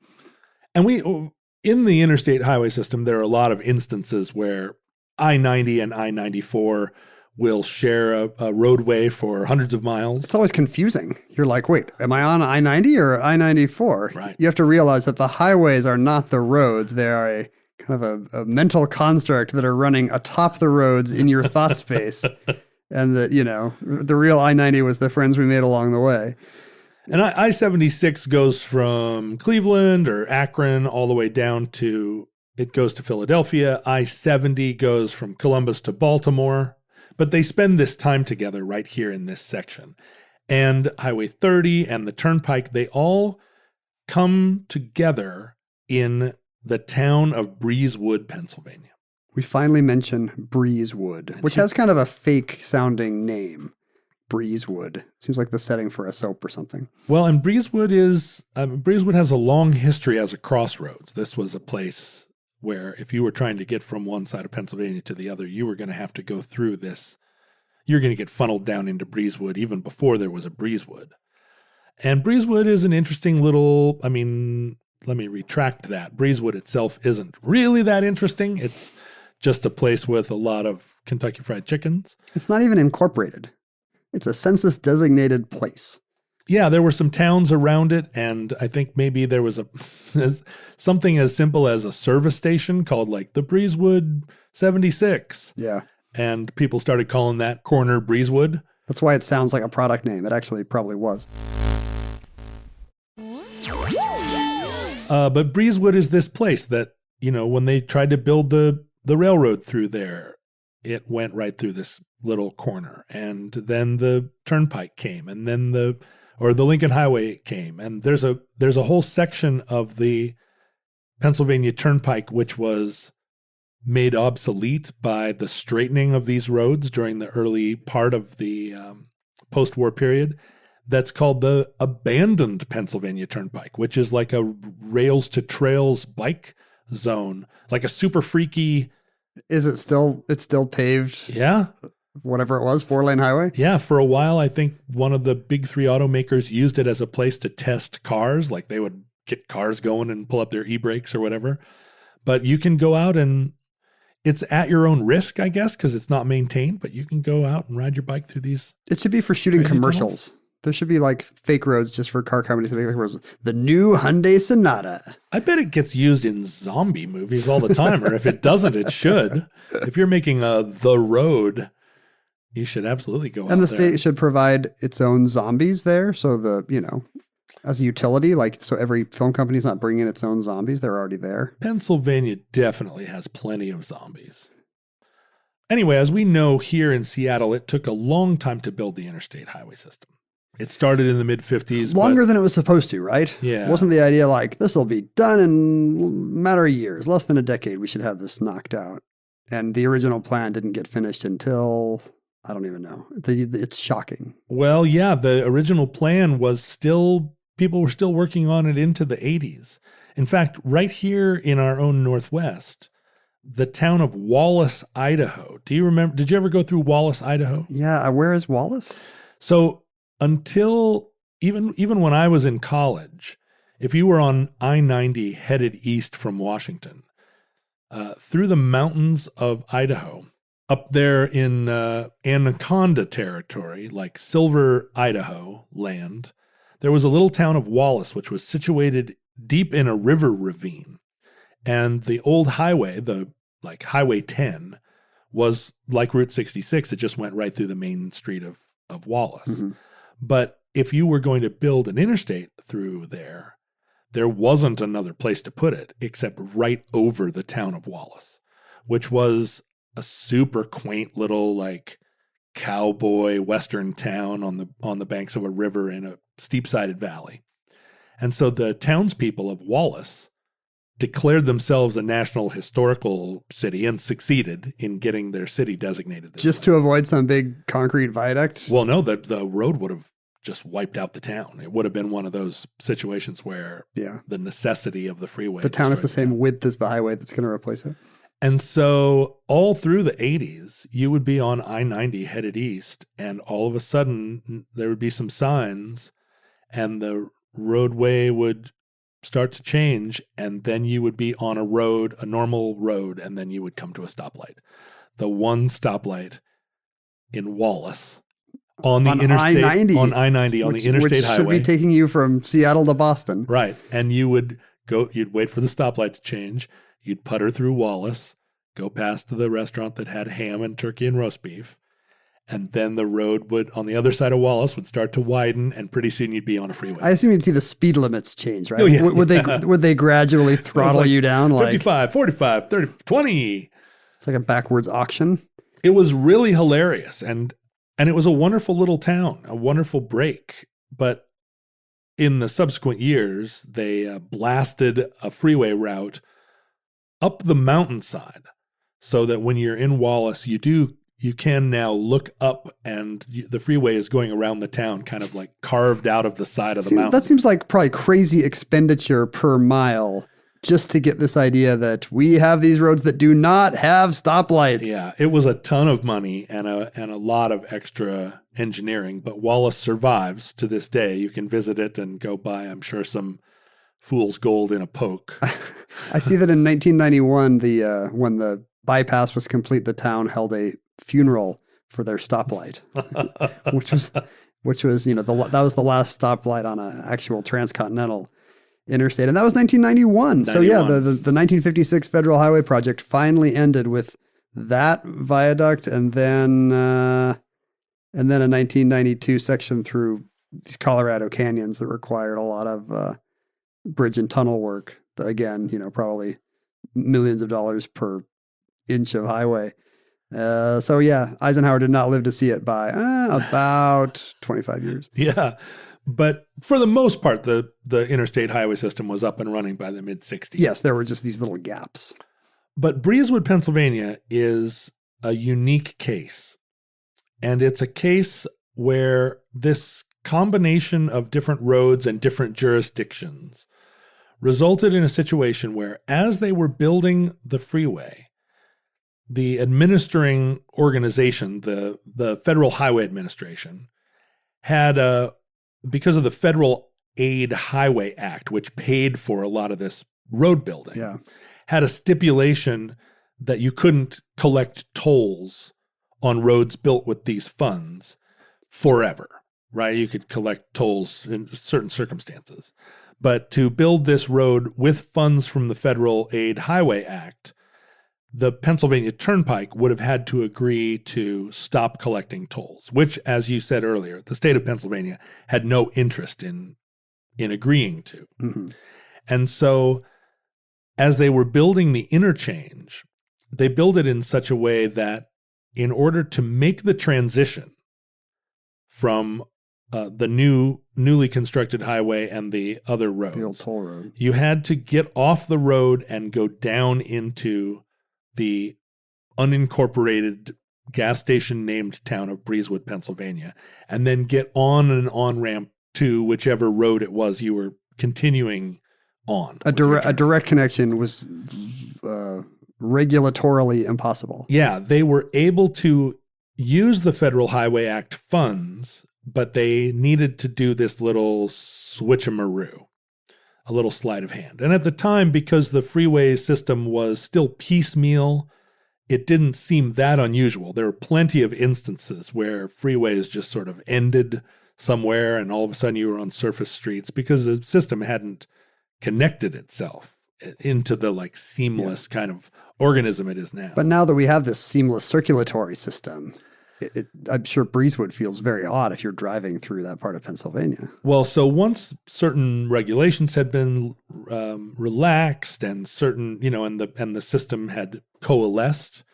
D: And in the interstate highway system, there are a lot of instances where I-90 and I-94 will share a roadway for hundreds of miles.
C: It's always confusing. You're like, wait, am I on I-90 or I-94?
D: Right.
C: You have to realize that the highways are not the roads. They are a kind of a mental construct that are running atop the roads in your thought space. And that, the real I-90 was the friends we made along the way.
D: And I-76 goes from Cleveland or Akron all the way down to, it goes to Philadelphia. I-70 goes from Columbus to Baltimore. But they spend this time together right here in this section. And Highway 30 and the Turnpike, they all come together in the town of Breezewood, Pennsylvania.
C: We finally mention Breezewood, which has kind of a fake sounding name. Breezewood. Seems like the setting for a soap or something.
D: Well, and Breezewood has a long history as a crossroads. This was a place where if you were trying to get from one side of Pennsylvania to the other, you were going to have to go through this. You're going to get funneled down into Breezewood even before there was a Breezewood. And Breezewood is an interesting little, let me retract that. Breezewood itself isn't really that interesting. It's just a place with a lot of Kentucky Fried Chickens.
C: It's not even incorporated. It's a census-designated place.
D: Yeah, there were some towns around it, and I think maybe there was something as simple as a service station called like the Breezewood 76.
C: Yeah.
D: And people started calling that corner Breezewood.
C: That's why it sounds like a product name. It actually probably was.
D: But Breezewood is this place that, when they tried to build the railroad through there, it went right through this little corner. And then the turnpike came, and then the Lincoln Highway came. And there's a whole section of the Pennsylvania Turnpike which was made obsolete by the straightening of these roads during the early part of the post-war period. That's called the abandoned Pennsylvania Turnpike, which is like a rails to trails bike zone, like a super freaky.
C: Is it still? It's still paved.
D: Yeah.
C: Whatever it was, 4-lane highway.
D: Yeah. For a while, I think one of the big three automakers used it as a place to test cars. Like they would get cars going and pull up their e-brakes or whatever. But you can go out and it's at your own risk, I guess, because it's not maintained, but you can go out and ride your bike through these.
C: It should be for shooting commercials.
D: Tunnels.
C: There should be like fake roads just for car companies to make like the new Hyundai Sonata.
D: I bet it gets used in zombie movies all the time, or if it doesn't, it should. If you're making the road, you should absolutely go out there.
C: And the state should provide its own zombies there. So as a utility, so every film company's not bringing its own zombies. They're already there.
D: Pennsylvania definitely has plenty of zombies. Anyway, as we know here in Seattle, it took a long time to build the interstate highway system. It started in the mid-50s.
C: Longer than it was supposed to, right?
D: Yeah.
C: Wasn't the idea this will be done in a matter of years, less than a decade, we should have this knocked out. And the original plan didn't get finished until, I don't even know. It's shocking.
D: Well, yeah, the original plan was people were still working on it into the 80s. In fact, right here in our own Northwest, the town of Wallace, Idaho. Do you remember? Did you ever go through Wallace, Idaho?
C: Yeah. Where is Wallace?
D: So until even when I was in college, if you were on I-90 headed east from Washington, through the mountains of Idaho, up there in Anaconda territory, like Silver, Idaho land, there was a little town of Wallace, which was situated deep in a river ravine. And the old highway, Highway 10, was like Route 66. It just went right through the main street of Wallace. Mm-hmm. But if you were going to build an interstate through there wasn't another place to put it except right over the town of Wallace, which was a super quaint little cowboy western town on the banks of a river in a steep-sided valley. And so the townspeople of Wallace declared themselves a national historical city and succeeded in getting their city designated this
C: just
D: way.
C: To avoid some big concrete viaduct?
D: Well, no, the road would have just wiped out the town. It would have been one of those situations where the necessity of the freeway.
C: The town is the same width as the highway that's going to replace it.
D: And so all through the 80s, you would be on I-90 headed east, and all of a sudden there would be some signs, and the roadway would start to change, and then you would be on a normal road, and then you would come to a stoplight. The one stoplight in Wallace on the interstate,
C: I-90,
D: on the interstate highway.
C: Which should be taking you from Seattle to Boston.
D: Right. And you'd wait for the stoplight to change. You'd putter through Wallace, go past the restaurant that had ham and turkey and roast beef. And then the road on the other side of Wallace would start to widen, and pretty soon you'd be on a freeway.
C: I assume you'd see the speed limits change, right?
D: Oh, yeah.
C: Would they gradually throttle you down?
D: 55, 45, 30, 20.
C: It's like a backwards auction.
D: It was really hilarious. And it was a wonderful little town, a wonderful break. But in the subsequent years, they blasted a freeway route up the mountainside. so that when you're in Wallace, you can now look up and the freeway is going around the town, kind of like carved out of the side of the mountain.
C: That seems like probably crazy expenditure per mile just to get this idea that we have these roads that do not have stoplights.
D: Yeah, it was a ton of money and a lot of extra engineering, but Wallace survives to this day. You can visit it and go buy, I'm sure, some fool's gold in a poke.
C: I see that in 1991, when the bypass was complete, the town held a funeral for their stoplight, which was that was the last stoplight on an actual transcontinental interstate, and that was 1991. So yeah, the 1956 federal highway project finally ended with that viaduct, and then a 1992 section through these Colorado canyons that required a lot of bridge and tunnel work. Again, probably millions of dollars per inch of highway. So yeah, Eisenhower did not live to see it by about 25 years.
D: Yeah. But for the most part, the interstate highway system was up and running by the mid-60s.
C: Yes, there were just these little gaps.
D: But Breezewood, Pennsylvania is a unique case. And it's a case where this combination of different roads and different jurisdictions resulted in a situation where, as they were building the freeway, the administering organization, the Federal Highway Administration, had because of the Federal Aid Highway Act, which paid for a lot of this road building, had a stipulation that you couldn't collect tolls on roads built with these funds forever, right? You could collect tolls in certain circumstances. But to build this road with funds from the Federal Aid Highway Act, the Pennsylvania Turnpike would have had to agree to stop collecting tolls, which, as you said earlier, the state of Pennsylvania had no interest in agreeing to.
C: Mm-hmm.
D: And so as they were building the interchange, they built it in such a way that in order to make the transition from the newly constructed highway and the other roads,
C: the old toll road,
D: you had to get off the road and go down into the unincorporated gas station named town of Breezewood, Pennsylvania, and then get on an on-ramp to whichever road it was you were continuing on.
C: A direct connection was regulatorily impossible.
D: Yeah, they were able to use the Federal Highway Act funds, but they needed to do this little switcheroo, a little sleight of hand. And at the time, because the freeway system was still piecemeal, it didn't seem that unusual. There were plenty of instances where freeways just sort of ended somewhere and all of a sudden you were on surface streets because the system hadn't connected itself into the seamless kind of organism it is now.
C: But now that we have this seamless circulatory system, I'm sure Breezewood feels very odd if you're driving through that part of Pennsylvania.
D: Well, so once certain regulations had been relaxed and certain, and the system had coalesced,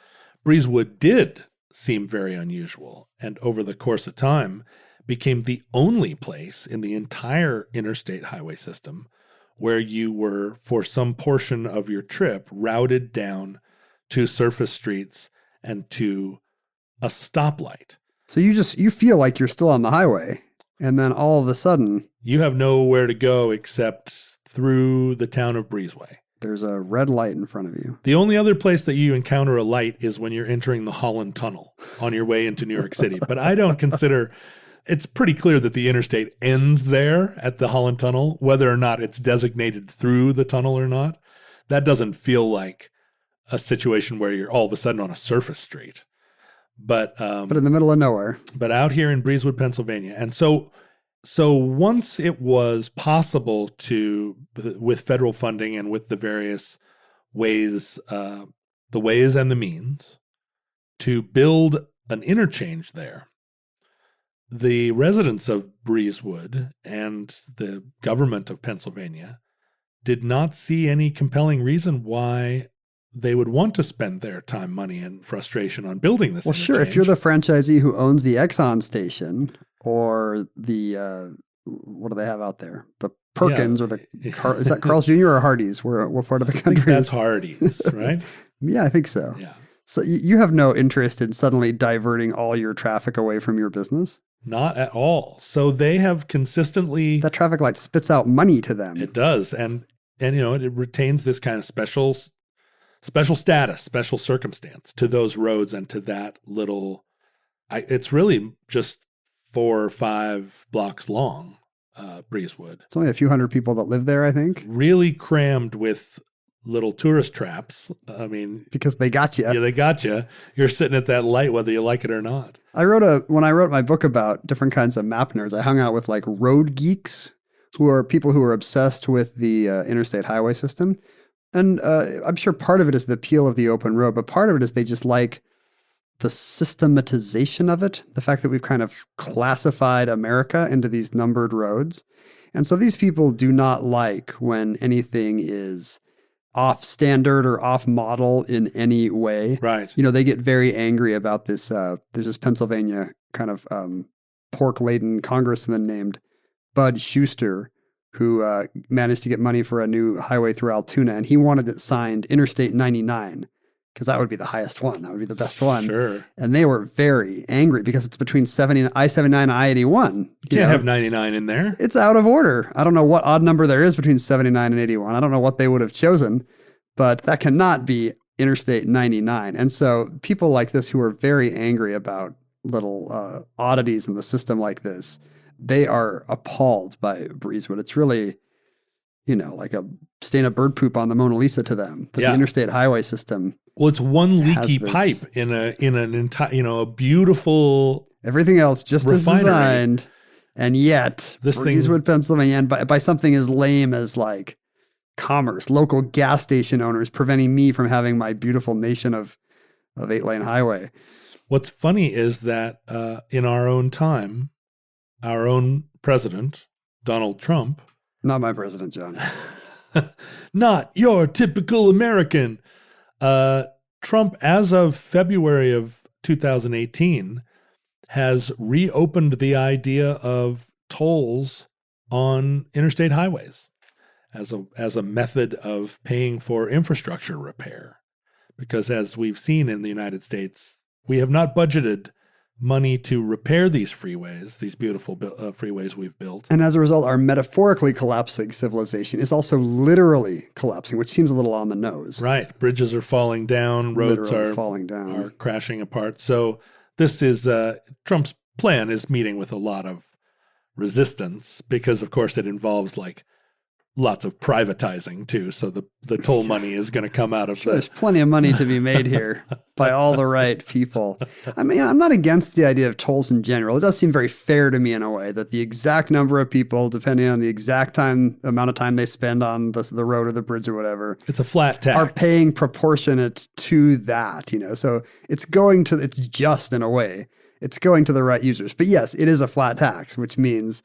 D: Breezewood did seem very unusual. And over the course of time, became the only place in the entire interstate highway system where you were, for some portion of your trip, routed down to surface streets and to a stoplight.
C: So you feel like you're still on the highway, and then all of a sudden
D: you have nowhere to go except through the town of Breezeway.
C: There's a red light in front of you.
D: The only other place that you encounter a light is when you're entering the Holland Tunnel on your way into New York City. But I don't consider, it's pretty clear that the interstate ends there at the Holland Tunnel, whether or not it's designated through the tunnel or not. That doesn't feel like a situation where you're all of a sudden on a surface street. But
C: in the middle of nowhere.
D: But out here in Breezewood, Pennsylvania. And so once it was possible to, with federal funding and with the various ways, the ways and the means, to build an interchange there, the residents of Breezewood and the government of Pennsylvania did not see any compelling reason why they would want to spend their time, money, and frustration on building this.
C: Well, sure. If you're the franchisee who owns the Exxon station or the, what do they have out there? The Perkins or the, is that Carl's Jr. or Hardee's? What part of the country?
D: I think that's Hardee's, right?
C: Yeah, I think so.
D: Yeah.
C: So you have no interest in suddenly diverting all your traffic away from your business?
D: Not at all. So they have consistently.
C: That traffic light spits out money to them.
D: It does, and it retains this kind of special status, special circumstance to those roads and to that little. It's really just 4 or 5 blocks long, Breezewood.
C: It's only a few hundred people that live there, I think.
D: Really crammed with little tourist traps. I mean,
C: because they got you.
D: Yeah, they got you. You're sitting at that light whether you like it or not.
C: When I wrote my book about different kinds of map nerds, I hung out with like road geeks, who are people who are obsessed with the interstate highway system. And I'm sure part of it is the appeal of the open road, but part of it is they just like the systematization of it, the fact that we've kind of classified America into these numbered roads. And so these people do not like when anything is off standard or off model in any way.
D: Right.
C: They get very angry about this. There's this Pennsylvania kind of pork-laden congressman named Bud Schuster, who managed to get money for a new highway through Altoona, and he wanted it signed Interstate 99, because that would be the highest one. That would be the best one.
D: Sure.
C: And they were very angry because it's between I-79 and I-81.
D: You can't have 99 in there.
C: It's out of order. I don't know what odd number there is between 79 and 81. I don't know what they would have chosen, but that cannot be Interstate 99. And so people like this who are very angry about little oddities in the system like this, they are appalled by Breezewood. It's really, like a stain of bird poop on the Mona Lisa to them, that the interstate highway system.
D: Well, it's one leaky pipe in an entire, a beautiful.
C: Everything else just
D: refinery.
C: As designed, and yet Breezewood, Pennsylvania, and by something as lame as like commerce, local gas station owners preventing me from having my beautiful nation of 8-lane highway.
D: What's funny is that in our own time, our own president, Donald Trump.
C: Not my president, John.
D: Not your typical American. Trump, as of February of 2018, has reopened the idea of tolls on interstate highways as a method of paying for infrastructure repair. Because as we've seen in the United States, we have not budgeted money to repair these freeways, these beautiful freeways we've built.
C: And as a result, our metaphorically collapsing civilization is also literally collapsing, which seems a little on the nose.
D: Right. Bridges are falling down. Roads are falling down, are crashing apart. So this is Trump's plan is meeting with a lot of resistance because, of course, it involves like lots of privatizing too. So the toll money is going to come out of
C: There's plenty of money to be made here by all the right people. I mean, I'm not against the idea of tolls in general. It does seem very fair to me in a way that the exact number of people, depending on the exact amount of time they spend on the road or the bridge or whatever,
D: it's a flat tax,
C: are paying proportionate to that, So it's just in a way, it's going to the right users. But yes, it is a flat tax, which means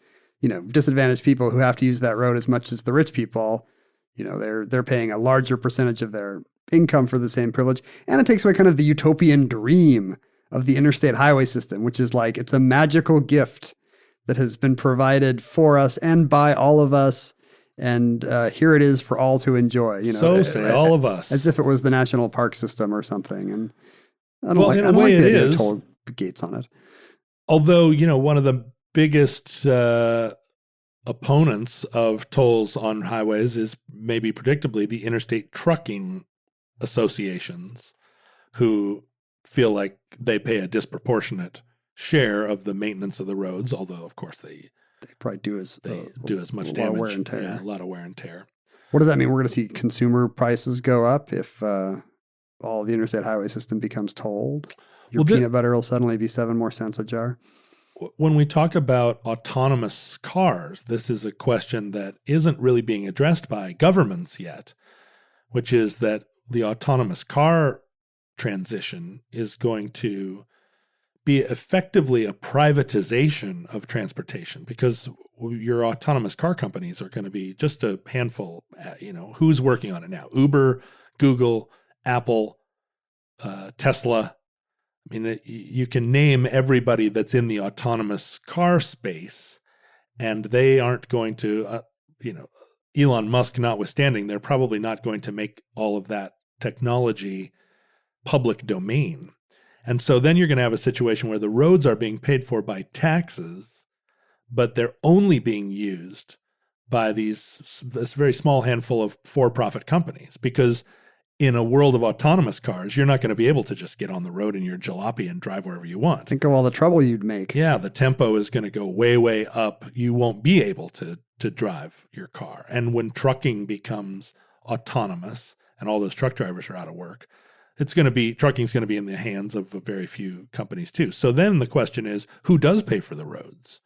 C: disadvantaged people who have to use that road as much as the rich people, they're paying a larger percentage of their income for the same privilege. And it takes away kind of the utopian dream of the interstate highway system, which is like, it's a magical gift that has been provided for us and by all of us. And here it is for all to enjoy,
D: So say all of us.
C: As if it was the national park system or something. And I don't
D: in a
C: like
D: way
C: the
D: it
C: idea of
D: is.
C: toll gates on it.
D: Although, one of the biggest opponents of tolls on highways is maybe predictably the interstate trucking associations, who feel like they pay a disproportionate share of the maintenance of the roads, although of course they
C: probably do as
D: much damage.
C: Wear and tear.
D: Yeah, a lot of wear and tear.
C: What does that mean? We're going to see consumer prices go up if all the interstate highway system becomes tolled? Your peanut butter will suddenly be 7 more cents a jar?
D: When we talk about autonomous cars, this is a question that isn't really being addressed by governments yet, which is that the autonomous car transition is going to be effectively a privatization of transportation, because your autonomous car companies are going to be just a handful. Who's working on it now? Uber, Google, Apple, Tesla. I mean, you can name everybody that's in the autonomous car space, and they aren't going to, Elon Musk notwithstanding, they're probably not going to make all of that technology public domain. And so then you're going to have a situation where the roads are being paid for by taxes, but they're only being used by this very small handful of for-profit companies. Because in a world of autonomous cars, you're not going to be able to just get on the road in your jalopy and drive wherever you want.
C: Think of all the trouble you'd make.
D: Yeah, the tempo is going to go way, way up. You won't be able to drive your car. And when trucking becomes autonomous and all those truck drivers are out of work, trucking's going to be in the hands of very few companies too. So then the question is, who does pay for the roads?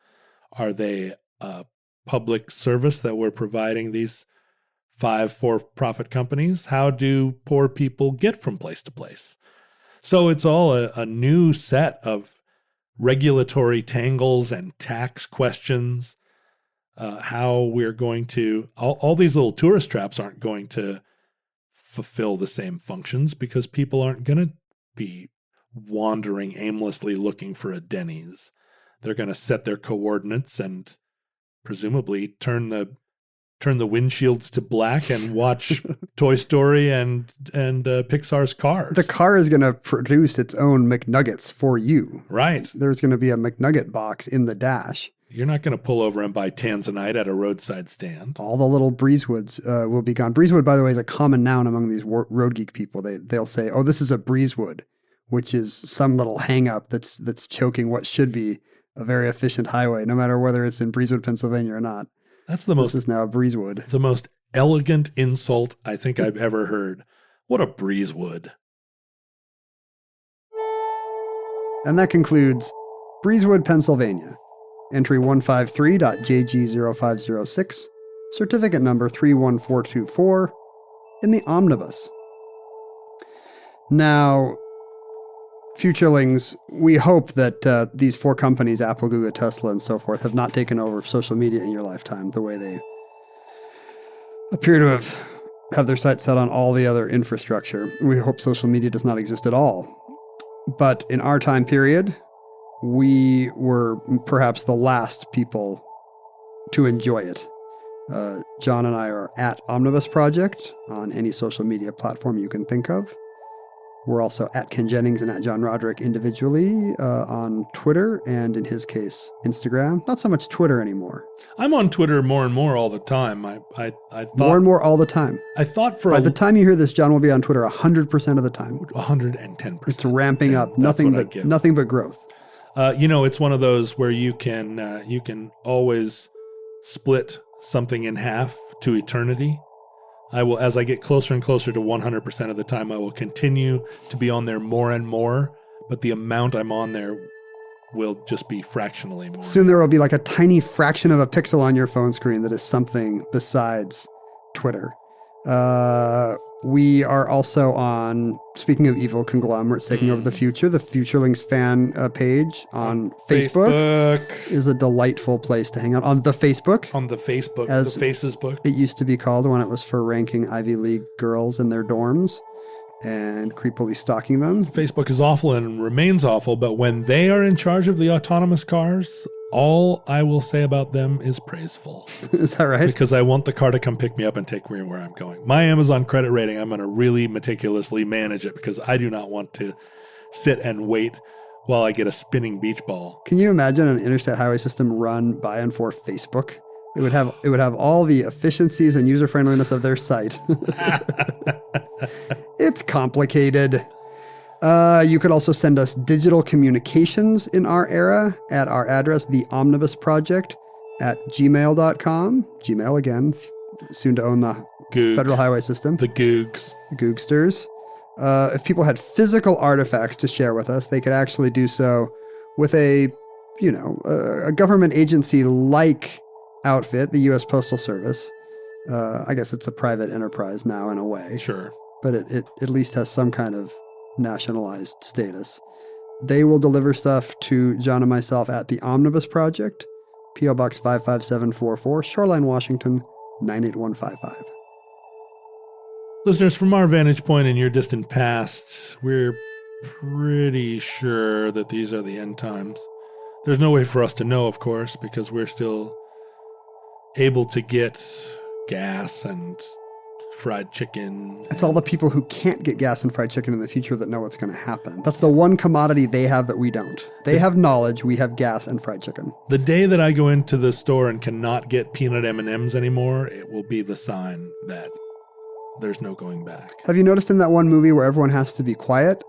D: Are they a public service that we're providing these 5 for-profit companies? How do poor people get from place to place? So it's all a new set of regulatory tangles and tax questions. How we're going to, all these little tourist traps aren't going to fulfill the same functions because people aren't going to be wandering aimlessly looking for a Denny's. They're going to set their coordinates and presumably turn the windshields to black and watch Toy Story and Pixar's Cars.
C: The car is going to produce its own McNuggets for you.
D: Right.
C: There's going to be a McNugget box in the dash.
D: You're not going to pull over and buy Tanzanite at a roadside stand.
C: All the little Breezewoods will be gone. Breezewood, by the way, is a common noun among these road geek people. They'll say, "Oh, this is a Breezewood," which is some little hang up that's choking what should be a very efficient highway, no matter whether it's in Breezewood, Pennsylvania or not.
D: This is now
C: a Breezewood.
D: The most elegant insult I think I've ever heard. What a Breezewood.
C: And that concludes Breezewood, Pennsylvania. Entry 153.JG0506, certificate number 31424, in the omnibus. Now, futurelings, we hope that these 4 companies, Apple, Google, Tesla, and so forth, have not taken over social media in your lifetime the way they appear to have their sights set on all the other infrastructure. We hope social media does not exist at all. But in our time period, we were perhaps the last people to enjoy it. John and I are at Omnibus Project on any social media platform you can think of. We're also at Ken Jennings and at John Roderick individually on Twitter and, in his case, Instagram. Not so much Twitter anymore.
D: I'm on Twitter more and more all the time. I thought,
C: more and more all the time.
D: I thought
C: by the time you hear this, John will be on Twitter 100% of the time.
D: 110%.
C: It's ramping up. Nothing but growth.
D: It's one of those where you can always split something in half to eternity. I will, as I get closer and closer to 100% of the time, I will continue to be on there more and more, but the amount I'm on there will just be fractionally more.
C: Soon there will be like a tiny fraction of a pixel on your phone screen that is something besides Twitter. We are also on, speaking of evil conglomerates taking over the future, the Futurelings fan page on Facebook is a delightful place to hang out. On the Facebook.
D: As the Faces book.
C: It used to be called when it was for ranking Ivy League girls in their dorms and creepily stalking them.
D: Facebook is awful and remains awful, but when they are in charge of the autonomous cars, all I will say about them is praiseful.
C: Is that right?
D: Because I want the car to come pick me up and take me where I'm going. My Amazon credit rating, I'm going to really meticulously manage it because I do not want to sit and wait while I get a spinning beach ball.
C: Can you imagine an interstate highway system run by and for Facebook? It would have all the efficiencies and user friendliness of their site. It's complicated. You could also send us digital communications in our era at our address, theomnibusproject@gmail.com. Gmail, again, soon to own the federal highway system.
D: The Googs.
C: Googsters. If people had physical artifacts to share with us, they could actually do so with a government agency-like outfit, the U.S. Postal Service. I guess it's a private enterprise now in a way.
D: Sure.
C: But it at least has some kind of nationalized status. They will deliver stuff to John and myself at the Omnibus Project, P.O. Box 55744, Shoreline, Washington, 98155.
D: Listeners, from our vantage point in your distant past, we're pretty sure that these are the end times. There's no way for us to know, of course, because we're still able to get gas and fried chicken.
C: It's all the people who can't get gas and fried chicken in the future that know what's going to happen. That's the one commodity they have that we don't. They have knowledge. We have gas and fried chicken.
D: The day that I go into the store and cannot get peanut M&Ms anymore, it will be the sign that there's no going back.
C: Have you noticed in that one movie where everyone has to be quiet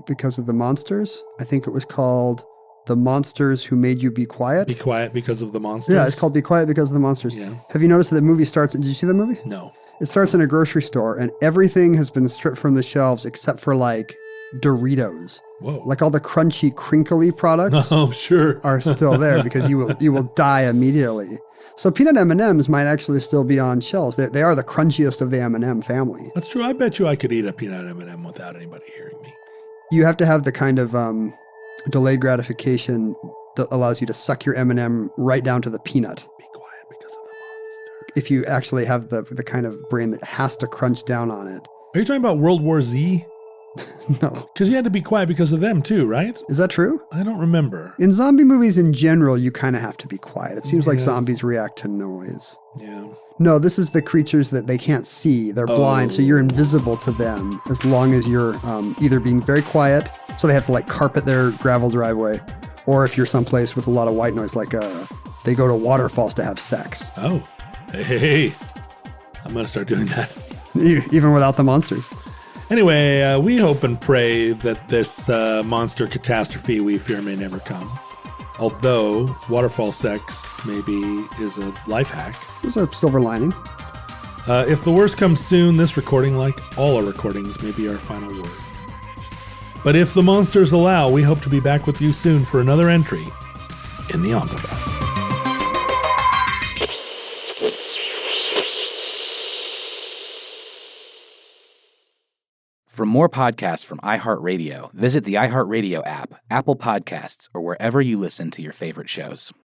C: because of the monsters? I think it was called The Monsters Who Made You Be Quiet.
D: Be quiet because of the monsters?
C: Yeah, it's called Be Quiet Because of the Monsters.
D: Yeah.
C: Have you noticed that the movie starts... Did you see the movie?
D: No.
C: It starts in a grocery store and everything has been stripped from the shelves except for like Doritos.
D: Whoa.
C: Like all the crunchy, crinkly products
D: Oh, sure.
C: are still there because you will die immediately. So peanut M&Ms might actually still be on shelves. They are the crunchiest of the M&M family.
D: That's true. I bet you I could eat a peanut M&M without anybody hearing me.
C: You have to have the kind of delayed gratification that allows you to suck your M&M right down to the peanut.
D: Be quiet because of the monster.
C: If you actually have the kind of brain that has to crunch down on it.
D: Are you talking about World War Z?
C: No.
D: Because you had to be quiet because of them too, right?
C: Is that true?
D: I don't remember.
C: In zombie movies in general, you kind of have to be quiet. It seems like
D: Yeah.
C: zombies react to noise.
D: Yeah.
C: No, this is the creatures that they can't see. They're blind, so you're invisible to them as long as you're either being very quiet, so they have to like carpet their gravel driveway, or if you're someplace with a lot of white noise, like they go to waterfalls to have sex.
D: Oh. Hey. I'm going to start doing that.
C: Even without the monsters.
D: Anyway, we hope and pray that this monster catastrophe we fear may never come. Although waterfall sex maybe is a life hack.
C: There's a silver lining.
D: If the worst comes soon, this recording, like all our recordings, may be our final word. But if the monsters allow, we hope to be back with you soon for another entry in the omnibus.
A: For more podcasts from iHeartRadio, visit the iHeartRadio app, Apple Podcasts, or wherever you listen to your favorite shows.